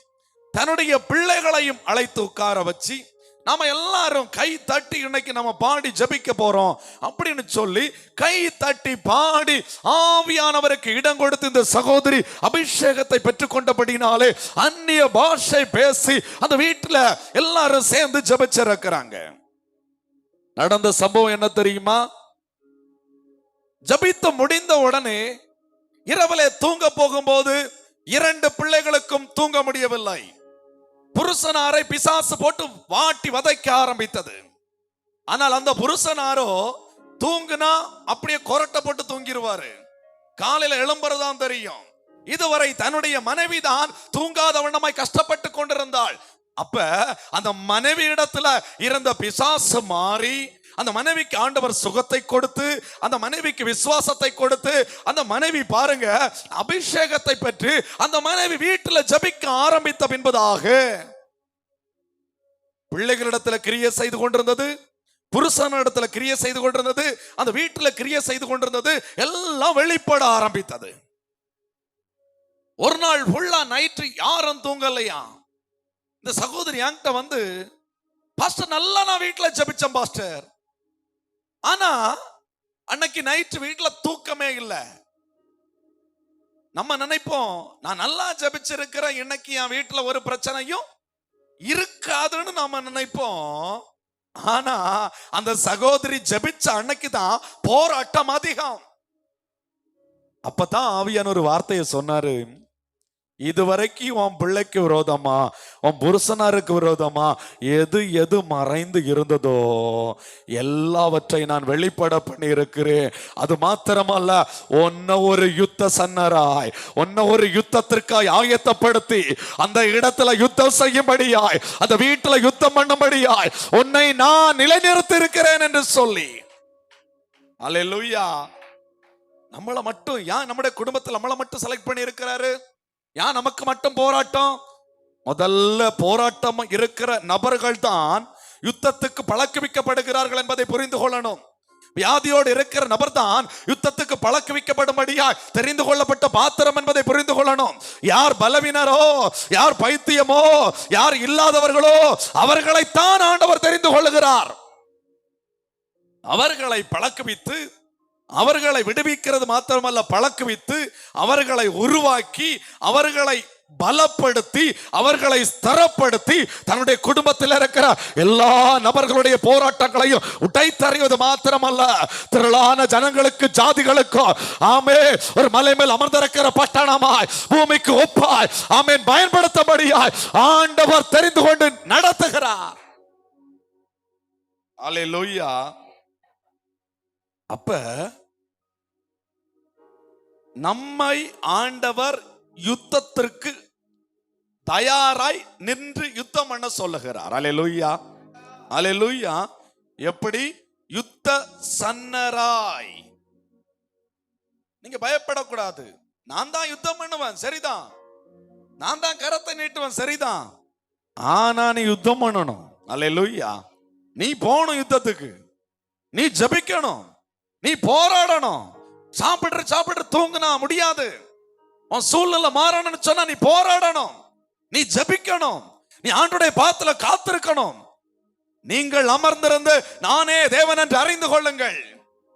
தன்னுடைய பிள்ளைகளையும் அழைத்து உட்கார வச்சு, நாம எல்லாரும் கை தட்டி இன்னைக்கு நம்ம பாடி ஜபிக்க போறோம் அப்படின்னு சொல்லி கை தட்டி பாடி ஆவியானவருக்கு இடம் கொடுத்து இந்த சகோதரி அபிஷேகத்தை பெற்றுக்கொண்டபடினாலே அந்நிய பாஷை பேசி அந்த வீட்டுல எல்லாரும் சேர்ந்து ஜபிச்சிருக்கிறாங்க. நடந்த சம்பவம் என்ன தெரியுமா? ஜபித்து முடிந்த உடனே இரவிலே தூங்க போகும்போது 2 பிள்ளைகளுக்கும் தூங்க முடியவில்லை. புருஷனாரை பிசாசு போட்டு வாட்டி வதைக்க ஆரம்பித்தது. ஆனால் அந்த புருஷனாரோ தூங்குனா அப்படியே கொரட்டை போட்டு தூங்கிடுவாரு. காலையில எழும்புறதான் தெரியும். இதுவரை தன்னுடைய மனைவி தான் தூங்காத வண்ணமாய் கஷ்டப்பட்டு கொண்டிருந்தாள். அப்ப அந்த மனைவி இடத்துல இருந்த பிசாசு மாறி அந்த மனைவிக்கு ஆண்டவர் சுகத்தை கொடுத்து, அந்த மனைவிக்கு விசுவாசத்தை கொடுத்து, அந்த மனைவி பாருங்க அபிஷேகத்தை பெற்று அந்த மனைவி வீட்டில் ஜபிக்க ஆரம்பித்த பின்பதாக பிள்ளைகளிடத்துல கிரியை செய்து கொண்டிருந்தது, புருஷனிடத்துல கிரியை செய்து கொண்டிருந்தது, அந்த வீட்டில் கிரியை செய்து கொண்டிருந்தது, எல்லாம் வெளிப்பட ஆரம்பித்தது. ஒரு நாள் ஃபுல்லா நைட்டு யாரும் தூங்கலையா. இந்த சகோதரி என்கிட்ட வந்து, பாஸ்டர் நல்லா நான் வீட்டில் ஜபிச்சேன் பாஸ்டர், ஆனா அன்னைக்கு நைட்டு வீட்டுல தூக்கமே இல்லை. நம்ம நினைப்போம் நான் நல்லா ஜபிச்சிருக்கிறேன், இன்னைக்கு என் வீட்டுல ஒரு பிரச்சனையும் இருக்காதுன்னு நாம நினைப்போம். ஆனா அந்த சகோதரி ஜபிச்ச அன்னைக்கு தான் போராட்டம் அதிகம். அப்பதான் ஆவியான ஒரு வார்த்தையை சொன்னாரு, இதுவரைக்கும் உன் பிள்ளைக்கு விரோதமா, உன் புருஷனாருக்கு விரோதமா எது எது மறைந்து இருந்ததோ எல்லாவற்றை நான் வெளிப்பட பண்ணி இருக்கிறேன். அது மாத்திரமல்ல, உன்னை ஒரு யுத்த சன்னராய், உன்னை ஒரு யுத்தத்திற்காய் ஆயத்தப்படுத்தி அந்த இடத்துல யுத்தம் செய்யும்படியாய், அந்த வீட்டுல யுத்தம் பண்ணும்படியாய் உன்னை நான் நிலைநிறுத்தி இருக்கிறேன் என்று சொல்லி. அல்லேலூயா. நம்மளை மட்டும், நம்முடைய குடும்பத்தில் நம்மளை மட்டும் செலக்ட் பண்ணி இருக்கிறாரு. நமக்கு மட்டும் போராட்டம், முதல்ல போராட்டம் இருக்கிற நபர்கள் தான் யுத்தத்துக்கு பழக்குவிக்கப்படுகிறார்கள் என்பதை புரிந்து கொள்ளணும். வியாதியோடு இருக்கிற நபர் தான் யுத்தத்துக்கு பழக்குவிக்கப்படும்படியா தெரிந்து கொள்ளப்பட்ட பாத்திரம் என்பதை புரிந்து கொள்ளணும். யார் பலவீனரோ, யார் பைத்தியமோ, யார் இல்லாதவர்களோ அவர்களைத்தான் ஆண்டவர் தெரிந்து கொள்ளுகிறார். அவர்களை பழக்குவித்து, அவர்களை விடுவிக்கிறது மாத்திரமல்ல, பழக்குவித்து அவர்களை உருவாக்கி, அவர்களை பலப்படுத்தி, அவர்களை ஸ்திரப்படுத்தி, தன்னுடைய குடும்பத்தில் இருக்கிற எல்லா நபர்களுடைய போராட்டங்களையும் உடைத்தறிவது மாத்திரமல்ல, திரளான ஜனங்களுக்கு, ஜாதிகளுக்கும் ஆமே ஒரு மலை மேல் அமர்ந்திருக்கிற பட்டணமாய், பூமிக்கு ஒப்பாய் ஆமேன் பயன்படுத்தபடியாய் ஆண்டவர் தெரிந்து கொண்டு நடத்துகிறார். அல்லேலூயா. அப்ப நம்மை ஆண்டவர் யுத்தத்திற்கு தயாராய் நின்று யுத்தம் பண்ண சொல்லுகிறார். அல்லேலூயா, அல்லேலூயா. எப்படி? யுத்த சன்னராய். நீங்க பயப்படக்கூடாது. நான் தான் யுத்தம் பண்ணுவேன், சரிதான். நான் தான் கரத்தை நீட்டுவேன், சரிதான். ஆனா நீ யுத்தம் பண்ணணும். அல்லேலூயா. நீ போகணும் யுத்தத்துக்கு, நீ ஜெபிக்கணும், நீ போராடணும். சாப்பிட்டு தூங்கினா முடியாது. உன் சூழ்நிலை மாறணும்னு சொன்னா நீ போராடணும், நீ ஜெபிக்கணும், நீ ஆண்டவருடைய பாத்துல காத்திருக்கணும். நீங்கள் அமர்ந்திருந்து நானே தேவன் என்று அறிந்து கொள்ளுங்கள்.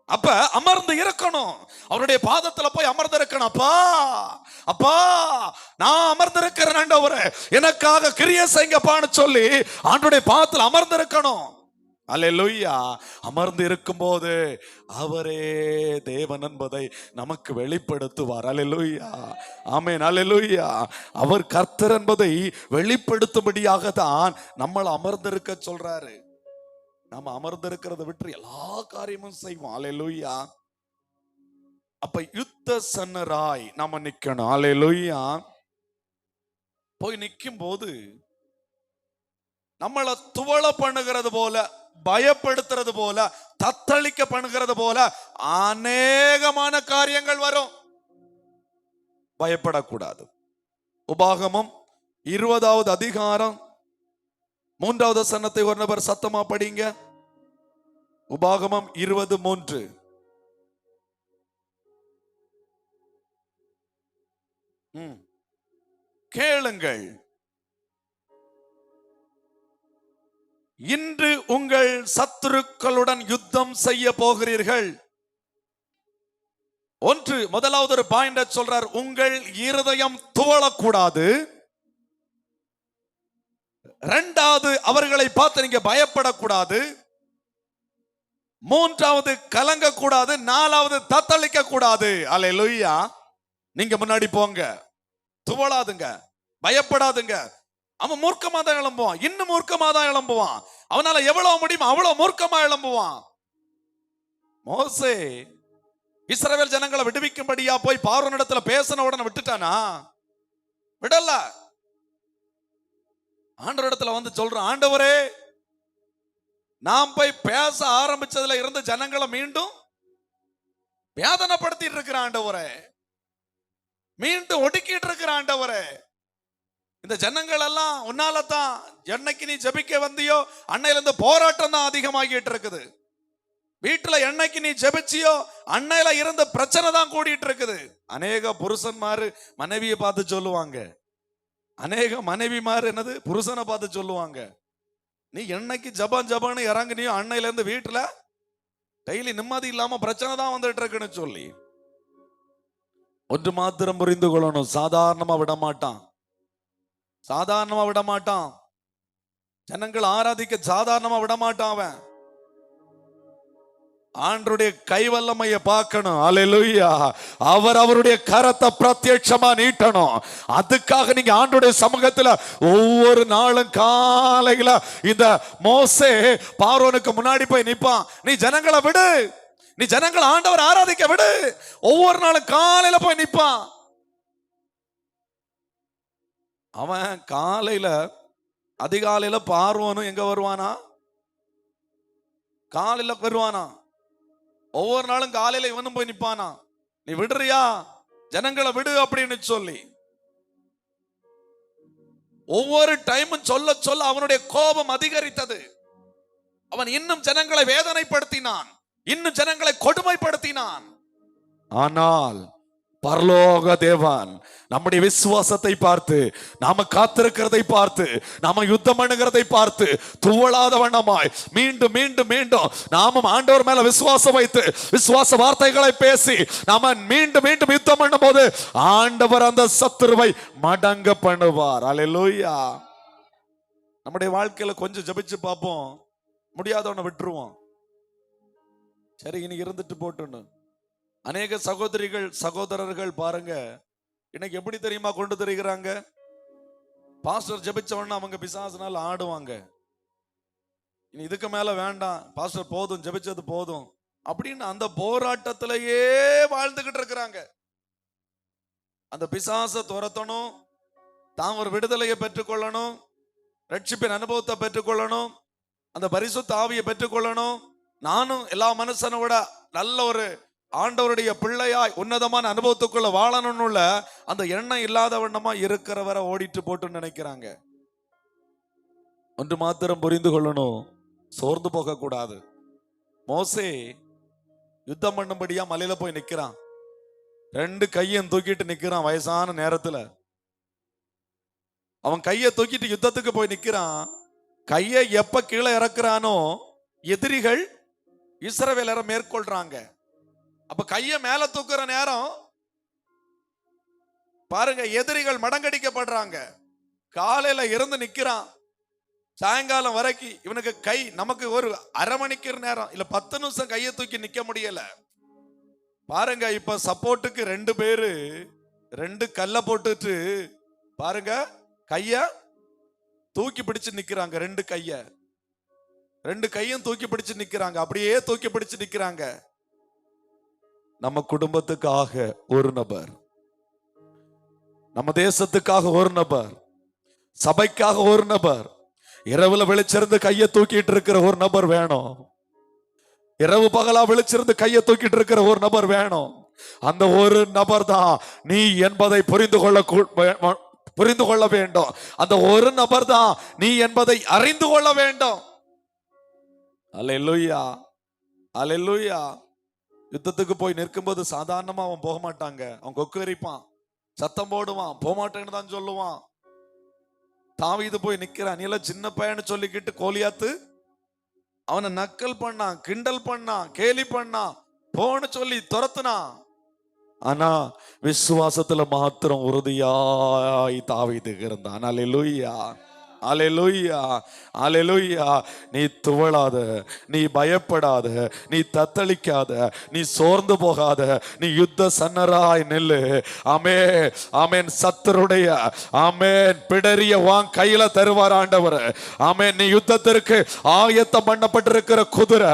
அப்ப அமர்ந்து இருக்கணும், அவருடைய பாதத்துல போய் அமர்ந்து இருக்கணும். அப்பா அப்பா நான் அமர்ந்திருக்கிறேன் ஆண்டவரே, எனக்காக கிரியை செய்யுங்கப்பான்னு சொல்லி ஆண்டவருடைய பாதத்துல அமர்ந்து இருக்கணும். அல்லேலூயா. அமர்ந்து இருக்கும் போது அவரே தேவன் என்பதை நமக்கு வெளிப்படுத்துவார். அல்லேலூயா, ஆமென், அல்லேலூயா. அவர் கர்த்தர் என்பதை வெளிப்படுத்தும்படியாக தான் நம்மளை அமர்ந்திருக்க சொல்றாரு. நம்ம அமர்ந்திருக்கிறத விட்டு எல்லா காரியமும் செய்வோம். அல்லேலூயா. அப்ப யுத்த சன்னராய் நாம நிக்கணும். அல்லேலூயா. போய் நிற்கும் போது நம்மளை துவள பண்ணுகிறது போல, பயப்படுத்துறது போல, தத்தளிக்க பண்ணுகிறது போல அநேகமான காரியங்கள் வரும். பயப்படக்கூடாது. உபாகமம் 20வது அதிகாரம் 3வது வசனத்தை ஒரு நபர் சத்தமா படிங்க. உபாகமம் 20:3. கேளுங்கள், இன்று உங்கள் சத்துருக்களுடன் யுத்தம் செய்ய போகிறீர்கள். முதலாவது ஒரு பாயிண்ட் சொல்றார், உங்கள் இருதயம் துவளக்கூடாது. இரண்டாவது, அவர்களை பார்த்து நீங்க பயப்படக்கூடாது. மூன்றாவது, கலங்க கூடாது. நாலாவது, தத்தளிக்க கூடாது. அல்லேலூயா. நீங்க முன்னாடி போங்க, துவளாதுங்க, பயப்படாதுங்க. அவன் மூர்க்கமா தான் எழும்புவான், இன்னும் மூர்க்கமா தான் எழும்புவான். அவனால எவ்வளவு முடியுமோ அவ்வளவு மூர்க்கமா எழும்புவான். மோசே இஸ்ரவேல் ஜனங்களை விடுவிக்கும்படியா போய் பார்வோனிடத்துல பேசின உடனே விட்டுட்டானா? விடல. ஆண்டவரிடத்துல வந்து சொல்றான், ஆண்டவரே நாம் போய் பேச ஆரம்பிச்சதுல இருந்து ஜனங்களை மீண்டும் வேதனைப்படுத்திட்டு இருக்கிற ஆண்டவரே, மீண்டும் ஒடுக்கிட்டு இருக்கிற ஆண்டவரே, இந்த ஜனங்கள் எல்லாம் உன்னாலதான், என்னைக்கு நீ ஜெபிக்க வந்தியோ அன்னையில இருந்து போராட்டம் தான் அதிகமாகிட்டு இருக்குது. வீட்டுல என்னைக்கு நீ ஜெபிச்சியோ அன்னையில இருந்த பிரச்சனை தான் கூடிட்டு இருக்குது. அநேக புருஷன்மாரு மனைவியை பார்த்து சொல்லுவாங்க, அநேக மனைவிமாரு என்னது புருஷனை பார்த்து சொல்லுவாங்க, நீ என்னைக்கு ஜபான்னு இறங்குனியோ அன்னையில இருந்து வீட்டுல டெய்லி நிம்மதி இல்லாம பிரச்சனை தான் வந்துட்டு இருக்குன்னு சொல்லி. ஒன்று மாத்திரம் புரிந்து கொள்ளணும், சாதாரணமா விட மாட்டான், சாதாரணமா விட மாட்டான். ஜனங்கள் ஆராதிக்க சாதாரணமா விட மாட்டான். அவன் ஆண்டவருடைய கைவல்லமையை பார்க்கணும். அல்லேலூயா. அவர் அவருடைய கரத்தை பிரத்யட்சமா நீட்டணும். அதுக்காக நீங்க ஆண்டவருடைய சமூகத்துல ஒவ்வொரு நாளும் காலையில இந்த மோசே பார்வோனுக்கு முன்னாடி போய் நிப்பான். நீ ஜனங்களை விடு, நீ ஜனங்களை ஆண்டவர் ஆராதிக்க விடு. ஒவ்வொரு நாளும் காலையில போய் நிப்பான். அவன் காலையில அதிகாலையில பார்வோனும் எங்க வருவானா? காலையில வருவானா? ஒவ்வொரு நாளும் காலையில இவனும் போய் நிப்பானா, நீ விடுறியா, ஜனங்களை விடு அப்படின்னு சொல்லி. ஒவ்வொரு டைமும் சொல்ல சொல்ல அவனுடைய கோபம் அதிகரித்தது. அவன் இன்னும் ஜனங்களை வேதனைப்படுத்தினான், இன்னும் ஜனங்களை கொடுமைப்படுத்தினான். ஆனால் பரலோக தேவன் நம்முடைய விசுவாசத்தை பார்த்து, நாம காத்திருக்கிறதை பார்த்து, நாம யுத்தம் பண்ணுகிறதை பார்த்து துவளாத வண்ணமாய் மீண்டும் மீண்டும் மீண்டும் நாமும் ஆண்டவர் மேல விசுவாசம் வைத்து விசுவாச வார்த்தைகளை பேசி நாம மீண்டும் மீண்டும் யுத்தம் பண்ணும் போது ஆண்டவர் அந்த சத்துருவை மடங்க பண்ணுவார். அல்லேலூயா. நம்முடைய வாழ்க்கையில கொஞ்சம் ஜெபிச்சு பார்ப்போம், முடியாதவனை விட்டுருவோம். சரி, இனி இருந்துட்டு போட்டுன்னு. அநேக சகோதரிகள் சகோதரர்கள் பாருங்க, இன்னைக்கு எப்படி தெரியுமா கொண்டு தெரிகிறாங்க? பாஸ்டர் ஜெபிச்சவன அவங்க பிசாசுனால ஆடுவாங்க. இனி இதுக்கு மேல வேண்டாம் பாஸ்டர், போதும் ஜெபிச்சது போதும் அப்படின்னு அந்த போராட்டத்திலேயே வாழ்ந்துகிட்டு இருக்கிறாங்க. அந்த பிசாசை துரத்தணும், தான் ஒரு விடுதலையை பெற்றுக்கொள்ளணும், ரட்சிப்பின் அனுபவத்தை பெற்றுக்கொள்ளணும், அந்த பரிசுத்த ஆவியை பெற்றுக்கொள்ளணும், நானும் எல்லா மனுஷனோட நல்ல ஒரு ஆண்டவருடைய பிள்ளையாய் உன்னதமான அனுபவத்துக்குள்ள வாழணும்னு அந்த எண்ணம் இல்லாத வண்ணமா இருக்கிறவரை ஓடிட்டு போட்டு நினைக்கிறாங்க. ஒன்று மாத்திரம் புரிந்து கொள்ளணும், சோர்ந்து போக கூடாது. மோசே யுத்தம் பண்ணும்படியா மலையில போய் நிக்கிறான், 2 கையும் தூக்கிட்டு நிக்கிறான். வயசான நேரத்துல அவன் கையை தூக்கிட்டு யுத்தத்துக்கு போய் நிக்கிறான். கையை எப்ப கீழே இறக்குறானோ எதிரிகள் இஸ்ரவேலரை மேற்கொள்றாங்க. அப்ப கைய மேல தூக்குற நேரம் பாருங்க, எதிரிகள் மடங்கடிக்கப்படுறாங்க. காலையில இருந்து நிக்கிறான், சாயங்காலம் வரைக்கும் இவனுக்கு கை, நமக்கு ஒரு அரை மணிக்கு நேரம் இல்ல 10 நிமிஷம் கையை தூக்கி நிக்க முடியல. பாருங்க, இப்ப சப்போர்ட்டுக்கு 2 பேரு 2 கல்ல போட்டுட்டு பாருங்க கைய தூக்கி பிடிச்சு நிக்கிறாங்க. 2 கையும் தூக்கி பிடிச்சு நிக்கிறாங்க, அப்படியே தூக்கி பிடிச்சு நிக்கிறாங்க. நம்ம குடும்பத்துக்காக ஒரு நபர், நம்ம தேசத்துக்காக ஒரு நபர், சபைக்காக ஒரு நபர், இரவுல விழிச்சிருந்து கையை தூக்கிட்டு இருக்கிற ஒரு நபர் வேணும். இரவு பகலா விழிச்சிருந்து கையை தூக்கிட்டு இருக்கிற ஒரு நபர் வேணும். அந்த ஒரு நபர் தான் நீ என்பதை புரிந்து கொள்ள வேண்டும். அந்த ஒரு நபர் தான் நீ என்பதை அறிந்து கொள்ள வேண்டும். அல்லேலூயா, அல்லேலூயா. யுத்தத்துக்கு போய் நிற்கும்போது சாதாரணமா அவன் போக மாட்டாங்க. அவன் கொக்கரிப்பான், சத்தம் போடுவான், போக மாட்டேன்னு தான் சொல்லுவான். தாவீது போய் நிக்கிறான், நீ எல்லாம் சின்ன பையன்னு சொல்லிக்கிட்டு கோலியாத்து அவனை நக்கல் பண்ணான், கிண்டல் பண்ணான், கேலி பண்ணான், போன்னு சொல்லி துரத்துனான். ஆனா விசுவாசத்துல மாத்திரம் உறுதியாய் தாவீது இருந்தான். அல்லேலூயா, அல்லேலூயா, அல்லேலூயா. நீ துவளாத, நீ பயப்படாத, நீ தத்தளிக்காத, நீ சோர்ந்து போகாத, நீ யுத்த சன்னராய் நில்லு. ஆமென், ஆமென். சத்தருடைய ஆமென் பிடரிய வான் கையில தருவார் ஆண்டவர். ஆமென். நீ யுத்தத்திற்கு ஆயத்தம் பண்ணப்பட்டிருக்கிற குதிரை,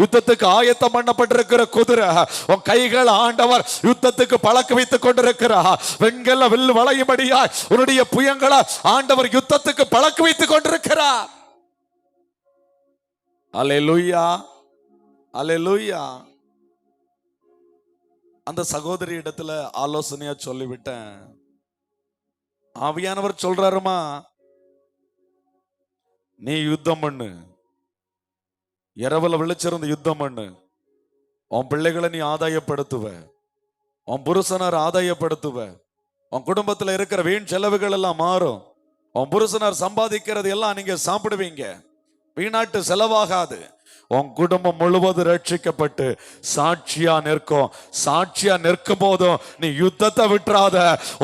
யுத்தத்துக்கு ஆயத்தம் பண்ணப்பட்டிருக்கிற குதிரை உன் கைகள் ஆண்டவர் யுத்தத்துக்கு பழக்க வைத்துக் கொண்டிருக்கிறார். வெண்கல வில் வளையும்படியாய் உன்னுடைய புயங்களை ஆண்டவர் யுத்தத்துக்கு பழக்க வைத்துக் கொண்டிருக்கிறார். அல்லேலூயா, அல்லேலூயா. அந்த சகோதரி இடத்துல ஆலோசனையா சொல்லிவிட்டேன். ஆவியானவர் சொல்றாருமா, நீ யுத்தம் பண்ணு, இரவுல விழிச்சிருந்து யுத்தம் பண்ணு. உன் பிள்ளைகளை நீ ஆதாயப்படுத்துவ, உன் புருஷனார் ஆதாயப்படுத்துவ, உன் குடும்பத்துல இருக்கிற வீண் செலவுகள் எல்லாம் மாறும். உன் புருஷனார் சம்பாதிக்கிறது எல்லாம் நீங்க சாப்பிடுவீங்க, வீணாட்டு செலவாகாது. உன் குடும்பம் முழுவதும் ரட்சிக்கப்பட்டு சாட்சியா நிற்கும். சாட்சியா நிற்கும் போதும் நீ யுத்தத்தை விட்டுறாத.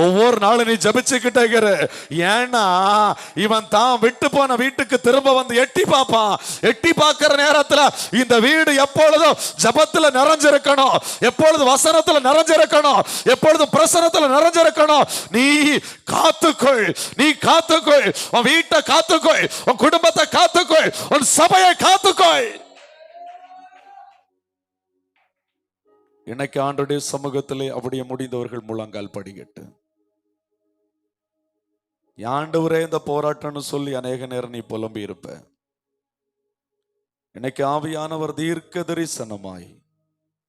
ஒவ்வொரு நாளும் நீ ஜபிச்சுக்கிட்டே இரு. ஏன்னா இவன் தான் விட்டு போன வீட்டுக்கு திரும்ப வந்து எட்டி பார்ப்பான். எட்டி பார்க்கிற நேரத்துல இந்த வீடு எப்பொழுதும் ஜபத்துல நிறைஞ்சிருக்கணும், எப்பொழுதும் வசனத்துல நிறைஞ்சிருக்கணும், எப்பொழுதும் பிரசனத்துல நிறைஞ்சிருக்கணும். நீ காத்துக்கொள், நீ காத்துக்கொள், உன் வீட்டை காத்துக்கொள், உன் குடும்பத்தை காத்துக்கொள், உன் சபையை காத்துக்கொள். இன்னைக்கு ஆண்டவருடைய சமூகத்திலே அப்படியே முடிந்தவர்கள் முழங்கால் படிக்கட்டு. ஆண்டவரே இந்த போராட்டம்னு சொல்லி அநேக நேரம் நீ புலம்பி இருப்ப. இன்னைக்கு ஆவியானவர் தீர்க்க தரிசனமாய்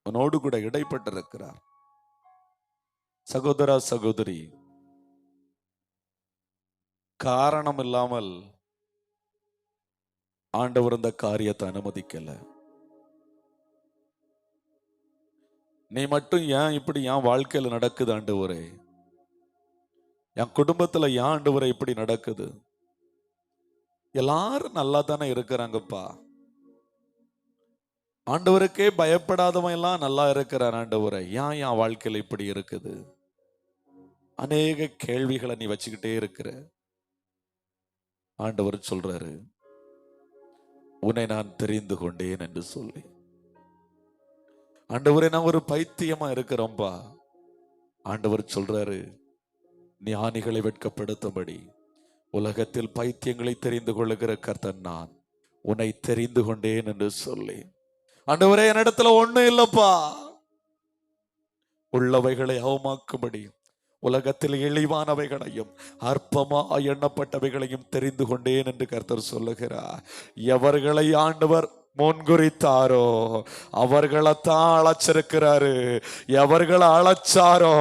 உன்னோடு கூட இடைப்பட்டிருக்கிறார். சகோதரா, சகோதரி, காரணம் இல்லாமல் ஆண்டவர் இந்த காரியத்தை அனுமதிக்கல. நீ மட்டும் ஏன் இப்படி என் வாழ்க்கையில நடக்குது ஆண்டவரே, என் குடும்பத்துல ஏன் ஆண்டவரே இப்படி நடக்குது? எல்லாரும் நல்லா தானே இருக்கிறாங்கப்பா, ஆண்டவருக்கே பயப்படாதவன் எல்லாம் நல்லா இருக்கிறான் ஆண்டவரே, ஏன் என் வாழ்க்கையில இப்படி இருக்குது? அநேக கேள்விகளை நீ வச்சுக்கிட்டே இருக்கிற. ஆண்டவர் சொல்றாரு, உன்னை நான் தெரிந்து கொண்டேன் என்று சொல்லி. ஆண்டவரே, நான் ஒரு பைத்தியமா இருக்கிறோம்பா. ஆண்டவர் சொல்றாரு, ஞானிகளை வெட்கப்படுத்தும்படி உலகத்தில் பைத்தியங்களை தெரிந்து கொள்ளுகிற கர்த்தன் நான், உன்னை தெரிந்து கொண்டேன் என்று சொல்லி. ஆண்டவரே, என்னிடத்துல ஒண்ணும் இல்லப்பா, உள்ளவைகளை அவமாக்கும்படி உலகத்தில் இழிவானவைகளையும் அற்பமா எண்ணப்பட்டவைகளையும் தெரிந்து கொண்டேன் என்று கர்த்தர் சொல்லுகிறார். எவர்களை ஆண்டவர் முன்குறித்தாரோ அவர்களைத்தான் அழைச்சிருக்கிறாரு. எவர்களை அழைச்சாரோ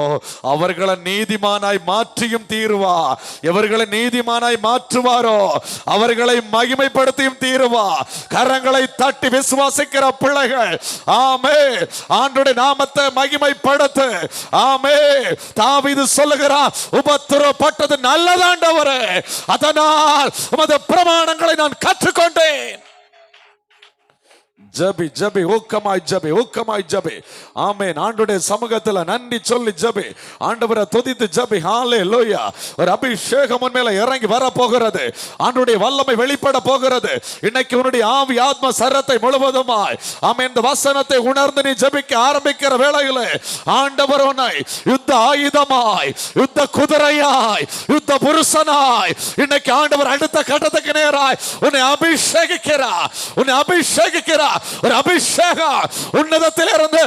அவர்களை நீதிமானாய் மாற்றியும் தீருவா. எவர்களை நீதிமானாய் மாற்றுவாரோ அவர்களை மகிமைப்படுத்தியும் தீருவா. கரங்களை தட்டி விசுவாசிக்கிற பிள்ளைகள், ஆமே, ஆண்டவருடைய நாமத்தை மகிமைப்படுத்து. ஆமே, தாவீது சொல்லுகிறார், உபத்திரவப்பட்டது நல்லதாண்டவரே, அதனால் உமது பிரமாணங்களை நான் கற்றுக்கொண்டேன். ஜபி ஜபி, ஊக்கமாய் ஜபி, ஊக்கமாய் ஜபி. ஆமென். ஆண்டவருடைய சமூகத்துல நன்றி சொல்லி ஜபி, ஆண்டவரை துதித்து ஜபி. ஹல்லேலூயா. ஒரு அபிஷேகம் உன் மேல இறங்கி வர போகிறது. ஆண்டவருடைய வல்லமை வெளிப்பட போகிறது. இன்னைக்கு உன்னுடைய ஆவி ஆத்ம சரத்தை முழுவதுமாய் ஆமென் இந்த வசனத்தை உணர்ந்து நீ ஜபிக்க ஆரம்பிக்கிற வேளையிலே ஆண்டவர் உன்னை யுத்த ஆயுதமாய், யுத்த குதிரையாய், யுத்த புருஷனாய் இன்னைக்கு ஆண்டவர் அடுத்த கட்டத்துக்கு நேராய் உன்னை அபிஷேகிக்கிறார். உன்னை அபிஷேகிக்கிறார். ஒரு அபிஷேகம் உன்னதத்திலிருந்து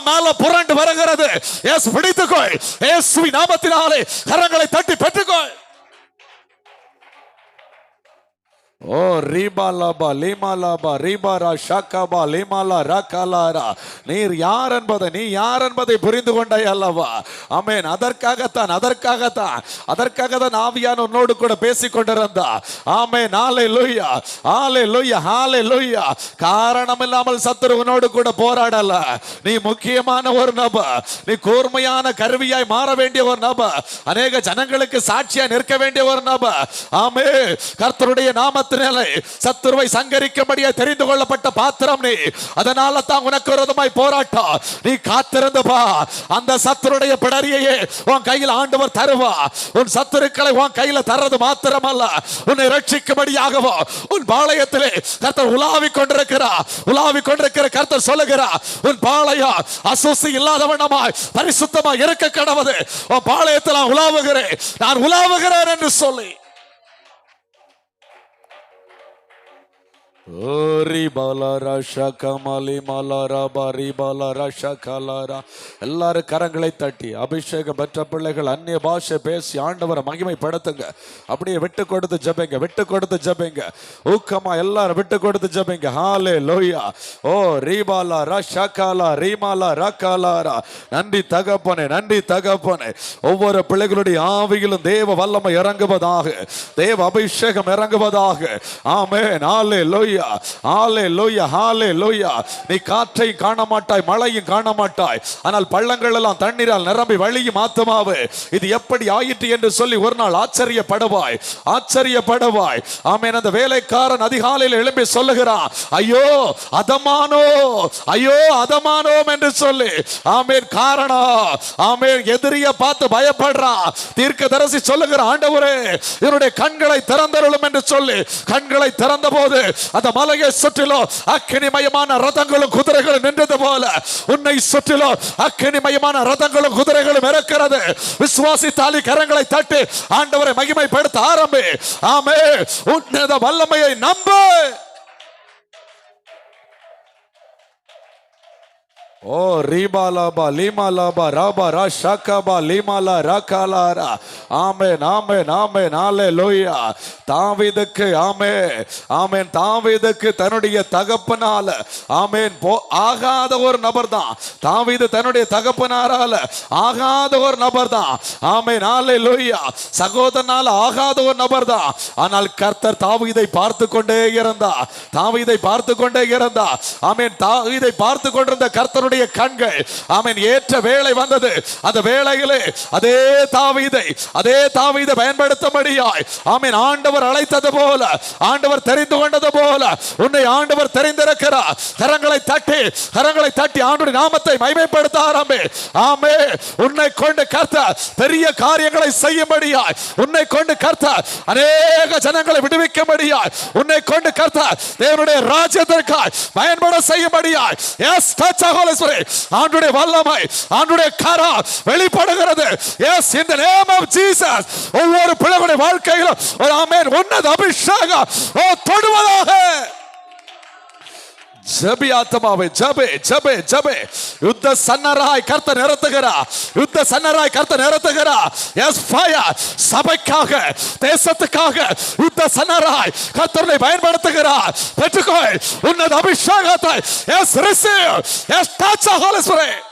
மேல புரண்டு வருகிறது. இயேசு பிடித்துக்கொள். இயேசுவின் நாமத்தினாலே கரங்களை தட்டி பெற்றுக்கொள். ஓ ரீபாலாபா லீமாலாபா ரீபாரா ஷாக்காபா லீமாலா ராக்காலாரா. நீர் யார் என்பதை, நீ யார் என்பதை புரிந்து கொண்டாய் அல்லவா? ஆமென். அதற்காகத்தான் ஆவியான உன்னோடு கூட பேசிக் கொண்டிருந்தா. ஆமென். ஹல்லேலூயா, ஹல்லேலூயா, ஹல்லேலூயா. காரணம் இல்லாமல் சத்துரு உன்னோடு கூட போராடல. நீ முக்கியமான ஒரு நபர். நீ கூர்மையான கருவியாய் மாற வேண்டிய ஒரு நபர். அநேக ஜனங்களுக்கு சாட்சியாய் நிற்க வேண்டிய ஒரு நபர். ஆமென். கர்த்தருடைய நாமத்தில் சத்துருவை சங்கரிக்கும்படியா தெரிந்து கொள்ளப்பட்ட பாத்திரம் நீ. அதனால தான் உனக்கு விரோதமாய் போராட்டம். நீ காத்திருந்து பா. அந்த சத்துருடைய பிடரியையே உன் கையில் ஆண்டவர் தருவா. உன் சத்துருக்களை உன் கையில தர்றது மாத்திரமல்ல, உன்னை ரட்சிக்கும்படியாகவோ உன் பாளையத்திலே கர்த்தர் உலாவிக் கொண்டிருக்கிற கர்த்தர் சொல்லுகிறார், உன் பாளையம் அசுசி இல்லாதவனமாய் பரிசுத்தமாய் இருக்க கடவுது. உன் பாளையத்தில் நான் உலாவுகிறேன் என்று சொல்லி எல்லாரும் கரங்களை தட்டி அபிஷேகம் பெற்ற பிள்ளைகள் அந்நிய பாஷை பேசி ஆண்டவரை மகிமைப்படுத்துங்க. அப்படியே விட்டு கொடுத்து ஜெபிங்க. ஊக்கமா எல்லாரும் விட்டு கொடுத்து ஜெபிங்க. ஹல்லேலூயா. ஓ ரீபாலா ரஷகாலா ரீமாலா ரகாலாரா. நன்றி தகப்பனே. ஒவ்வொரு பிள்ளைகளுடைய ஆவியிலும் தேவ வல்லமை இறங்குவதாக, தேவ அபிஷேகம் இறங்குவதாக. ஆமென். ஹல்லேலூயா, ஹல்லேலூயா, ஹல்லேலூயா. நீ காற்றை காண மாட்டாய், மழையும் காண மாட்டாய், ஆனால் பள்ளங்கள் எல்லாம் தண்ணீரால் நிரம்பி வழியும் ஆத்துமாவே இது எப்படி ஆயிற்று என்று சொல்லி ஒரு நாள் ஆச்சரியப்படுவாய். ஆமென். அந்த வேலைக்காரன் அதிகாலையில் எழும்பி சொல்லுகிறான், ஐயோ அதமானோம் என்று சொல்லி. ஆமென். காரணம், ஆமென், எதிரிய பார்த்து பயப்படுறான். தீர்க்கதரிசி சொல்லுகிற, ஆண்டவரே இவருடைய கண்களை திறந்தருளும் என்று சொல்லி கண்களை திறந்த போது அந்த மலையை சுற்றிலும் அக்கினிமயமான ரதங்களும் குதிரைகளும் நின்றது போல உன்னை சுற்றிலும் அக்கினிமயமான ரதங்களும் குதிரைகளும் இருக்கிறது. விசுவாசித்தாலி கரங்களை தட்டி ஆண்டவரை மகிமைப்படுத்த ஆரம்பி. ஆமென். உன்னத வல்லமையை நம்பு. ஓ ரீபாலாபா லீமாலாபா ராபா ரா ஷாகாபா லீமாலா ராகாலாரா. ஆமென் ஆமென் ஆமென் ஹalleluya. தாவீதுக்கு ஆமென் ஆமென், தாவீதுக்கு தன்னுடைய தகப்பனால ஆமென் ஆகாத ஒரு நபர் தான் தாவீது. தன்னுடைய தகப்பனாரால ஆகாத ஒரு நபர் தான் ஆமென் ஹalleluya. சகோதரனால ஆகாத ஒரு நபர் தான். ஆனால் கர்த்தர் தாவீதை பார்த்து கொண்டே இருந்தார். தாவீதை பார்த்து கொண்டே இருந்தார். ஆமென். தாவீதை பார்த்து கொண்டிருந்த கர்த்தருடைய கண்கள் ஆமென் ஏற்ற வேளை வந்தது. அந்த வேளையிலே அதே தாவீதை பயன்படுத்தும்படியாய் ஆமென் ஆண்டவர் அழைத்தது போல, ஆண்டவர் தெரிந்து கொண்டது போல உன்னை ஆண்டவர் தெரிந்திருக்கிறார். கரங்களை தட்டி ஆண்டவருடைய நாமத்தை மகிமைப்படுத்த ஆரம்பி. ஆமென். உன்னை கொண்டு கர்த்தர் பெரிய காரியங்களை செய்யும்படியாய், உன்னை கொண்டு கர்த்தர் அநேக ஜனங்களை விடுவிக்கும்படியாய், உன்னை கொண்டு கர்த்தர் தேவனுடைய ராஜ்யத்திற்காய் பயன்பட செய்யும்படியாய். Yes touch holy spirit. ஆண்டவருடைய வல்லமை, ஆண்டவருடைய கரம் வெளிப்படுகிறது. Yes in the name of Jesus. ஒவ்வொரு பிள்ளைகளுடைய வாழ்க்கையிலும் ஒரு ஆமென் உன்னத அபிஷேகம் தொடுவதாக. ஜெபி ஆத்மாவே ஜெபே ஜெபே ஜெபே. யுத்த சன்னராய் கர்த்தர் நிறுத்துகிறார். யுத்த சன்னராய் கர்த்தர் நிறுத்துகிறார். S fire. சபைக்காக, தேசத்துக்காக யுத்த சன்னராய் கர்த்தரை பயன்படுத்துகிறார். பெற்றுக்கொள் உன்னத அபிஷேகத்தை. Yes receive. Yes touch holy spirit.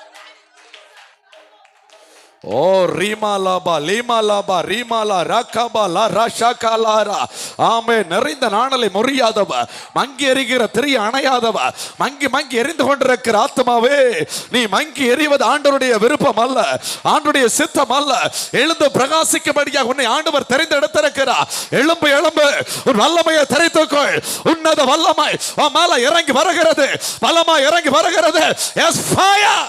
ஓ ரீமாலாபா லீமாலாபா ரீமாலா ராகாபா லா ராஷாகாலாரா. ஆமே. நிறைந்த நாணலை முறியாதவ, மங்கி எரிகிற திரிய அணையாதவ, மங்கி எரிந்து கொண்டிருக்கிற ஆத்மாவே, நீ மங்கி எறிவது ஆண்டவருடைய விருப்பம் அல்ல, ஆண்டவருடைய சித்தம் அல்ல. எழுந்து பிரகாசிக்கும்படியாக உன்னை ஆண்டவர் தெரிந்து எடுத்திருக்கிறார். எழும்பு எழும்பு, உன் வல்லமையை தெரிந்துக்கொள். உன்னத வல்லமை உன் மேல இறங்கி வருகிறது, பலமா இறங்கி வருகிறது. Yes fire.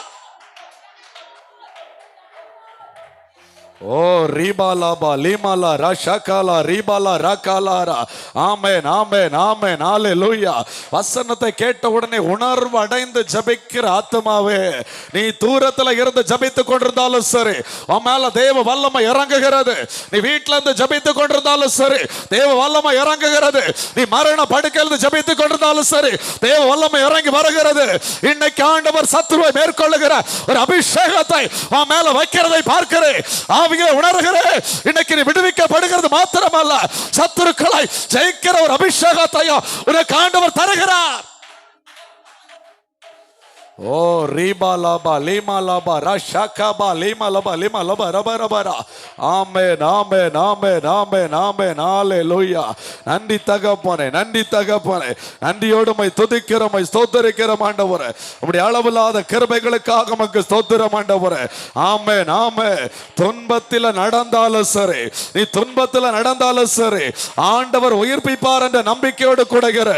ஓ ரீபாலாபா லீமாலா ராஷாகாலா ரீபாலா ராகாலாரா. ஆமென் ஆமென் ஆமென் ஹalleluya. வசனத்தை கேட்ட உடனே உணர்வு அடைந்து ஜெபிக்கிற ஆத்மாவே, நீ தூரத்துல இருந்து ஜெபித்துக் கொண்டிருந்தாலும் சரி, உன் மேல தேவ வல்லமை இறங்குகிறது. நீ வீட்ல இருந்து ஜெபித்துக் கொண்டிருந்தாலும் சரி, தேவ வல்லமை இறங்குகிறது. நீ மரண படுக்கையிலிருந்து ஜெபித்துக் கொண்டிருந்தாலும் சரி, தேவ வல்லமை இறங்கி வருகிறது. இன்னைக்கு ஆண்டவர் சத்துருவை மேற்கொள்ளுகிற ஒரு அபிஷேகத்தை உன் மேல வைக்கிறதை பார்க்கிறேன். உணர்கிறேன். இன்னைக்கு நீ விடுவிக்கப்படுகிறது மாத்திரமல்ல, சத்துருக்களை ஜெயிக்கிற ஒரு அபிஷேகத்தையும் உனக்கு ஆண்டவர் தருகிறார். ஓ ரீபாலாபா லீமாலாபா ராஷாகாபா லீமாலாபா லீமாலாபா ரபரபரா. ஆமென் ஆமென் ஆமென் ஆமென் ஆமென் ஹalleluya. நன்றி தகப்பனே, நன்றி தகப்பனே. நன்றியோடு உம்மை துதிக்கிறோம், உம்மை ஸ்தோத்திரிக்கிறோம் ஆண்டவரே. உம்முடைய அளவில்லாத கிருபைகளுக்காக உமக்கு ஸ்தோத்திரம் ஆண்டவரே. ஆமென் ஆமென். துன்பத்தில் நடந்தாலும் சரி, நீ துன்பத்தில் நடந்தாலும் சரி, ஆண்டவர் உயிர்ப்பிப்பார் என்ற நம்பிக்கையோடு கூடுகிற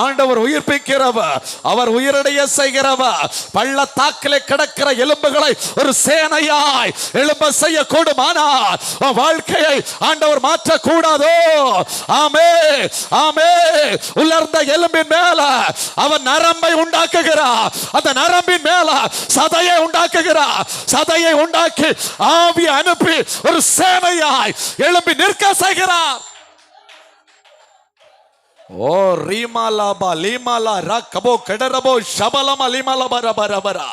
ஆண்டவர் உயிர்ப்பிக்கிறவர், அவர் உயிரடைய செய்கிறவர். பள்ளத்தாக்கிலே கிடக்கிற எலும்புகளை ஒரு சேனையாய் எழும்ப செய்ய கூடுமானால் வாழ்க்கையை ஆண்டவர் மாற்ற கூடாதோ? ஆமே ஆமே. உலர்ந்த எலும்பின் மேல அவன் நரம்பை உண்டாக்குகிறார். அந்த நரம்பின் மேல சதையை உண்டாக்குகிறார். சதையை உண்டாக்கி ஆவியை அனுப்பி ஒரு சேனையாய் எழும்பி நிற்க செய்கிறார். ஓ ரீமாலாபா லீமாலா ராகபோ கடரபோ ஷபலமா லீமாலாபா ரபரபரா.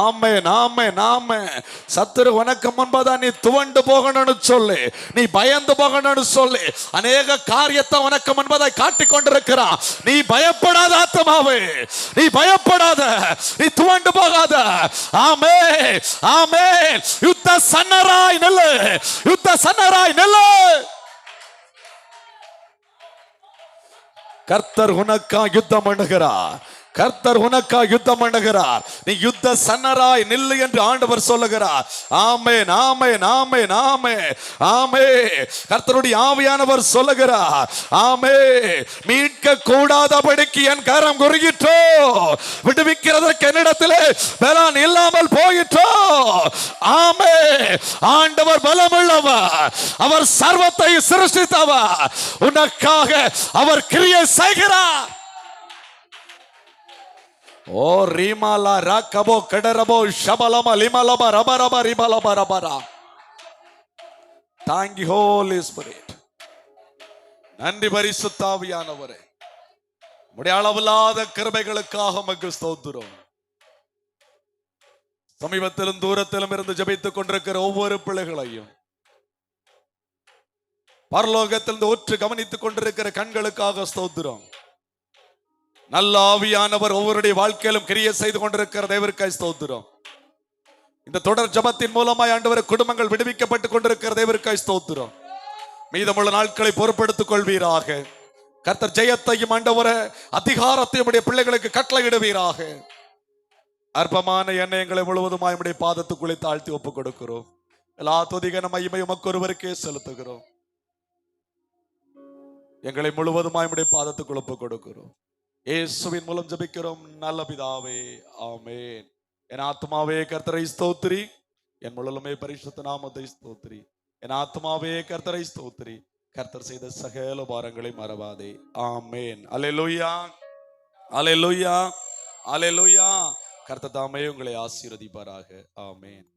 ஆமென் ஆமென் ஆமென். சத்துரு உனக்கு முன்பதான் நீ துவண்டு போகணும்னு சொல்லி, நீ பயந்து போகணும்னு சொல்லி அநேக காரியத்தை உனக்கு முன்பதாய் காட்டிக் கொண்டிருக்கிறான். நீ பயப்படாத ஆத்மாவே, நீ பயப்படாத, நீ துவண்டு போகாத. ஆமென் ஆமென். யுத்த சன்னராய் நில்லு, யுத்த சன்னராய் நில்லு. கர்த்தர் உனக்கா யுத்தம் பண்ணுகிறார். கர்த்தர் உனக்கா யுத்தம் பண்ணுகிறார். நீ யுத்த சன்னராய் நில்லு என்று ஆண்டவர் சொல்லுகிறார். ஆமென் ஆமென் ஆமென் ஆமென் ஆமென். கர்த்தருடைய ஆவியானவர் சொல்லுகிறார். ஆமென். மீட்க கூடாதபடிக்கு என் கரம் குறுகிட்டோ, விடுவிக்கிறதற்கு என்னிடத்திலே பலன் இல்லாமல் போயிட்டோ. ஆமென். ஆண்டவர் பலமுள்ளவர், அவர் சர்வத்தை சிருஷ்டித்தவர். உனக்காக அவர் கிரியை செய்கிறார். ஓ ரீமாலா ராகபோ கடரபோ ஷபலமா லிமலபா ரபரபா ரிபலபா ரபரா. Thank you Holy Spirit. நன்றி பரிசுத்த ஆவியானவரே. உம்முடைய அளவில்லாத கிருபைகளுக்காக உமக்கு ஸ்தோத்திரம். சமீபத்திலும் தூரத்திலும் இருந்து ஜெபித்துக் கொண்டிருக்கிற ஒவ்வொரு பிள்ளைகளையும், பரலோகத்திலிருந்து ஒற்று கவனித்துக் கொண்டிருக்கிற கண்களுக்காக ஸ்தோத்திரம். நல்ல ஆவியானவர் ஒவ்வொருடைய வாழ்க்கையிலும் கிரியை செய்து கொண்டிருக்கிற தேவருக்காய் ஸ்தோத்திரம். இந்த தொடர் ஜெபத்தின் மூலமாய் ஆண்டவரே குடும்பங்கள் விடுவிக்கப்பட்டுக் கொண்டிருக்கிற தேவருக்காய் ஸ்தோத்திரம். மீதமுள்ள நாட்களை பொறுப்பெடுத்துக் கொள்வீராக. கர்த்தர் ஜெயத்தையும் ஆண்டவரே அதிகாரத்தையும் உடைய பிள்ளைகளுக்கு கட்டளையிடுவீராக. அற்பமான எண்ணங்களை முழுவதுமாய் உடைய பாதத்துக்குள்ளே தாழ்த்தி ஒப்புக் கொடுக்கிறோம். எல்லா துதிகன மகிமை உமக்கு ஒருவருக்கே செலுத்துகிறோம். எங்களை முழுவதுமாய் உடைய பாதத்துக்குள் ஒப்புக் கொடுக்கிறோம். இயேசுவின் மூலம் ஜெபிக்கிறோம் நல்ல பிதாவே, ஆமென். என் ஆத்மாவே கர்த்தரை ஸ்தோத்திரி, என் முழுமே பரிசுத்த நாமத்தை ஸ்தோத்திரி. என் ஆத்மாவே கர்த்தரை ஸ்தோத்திரி, கர்த்தர் செய்த சகல பாரங்களை மறவாதே. ஆமென். அல்லேலூயா, அல்லேலூயா, அல்லேலூயா. கர்த்தர் தாமே உங்களை ஆசீர்வதிப்பாராக. ஆமென்.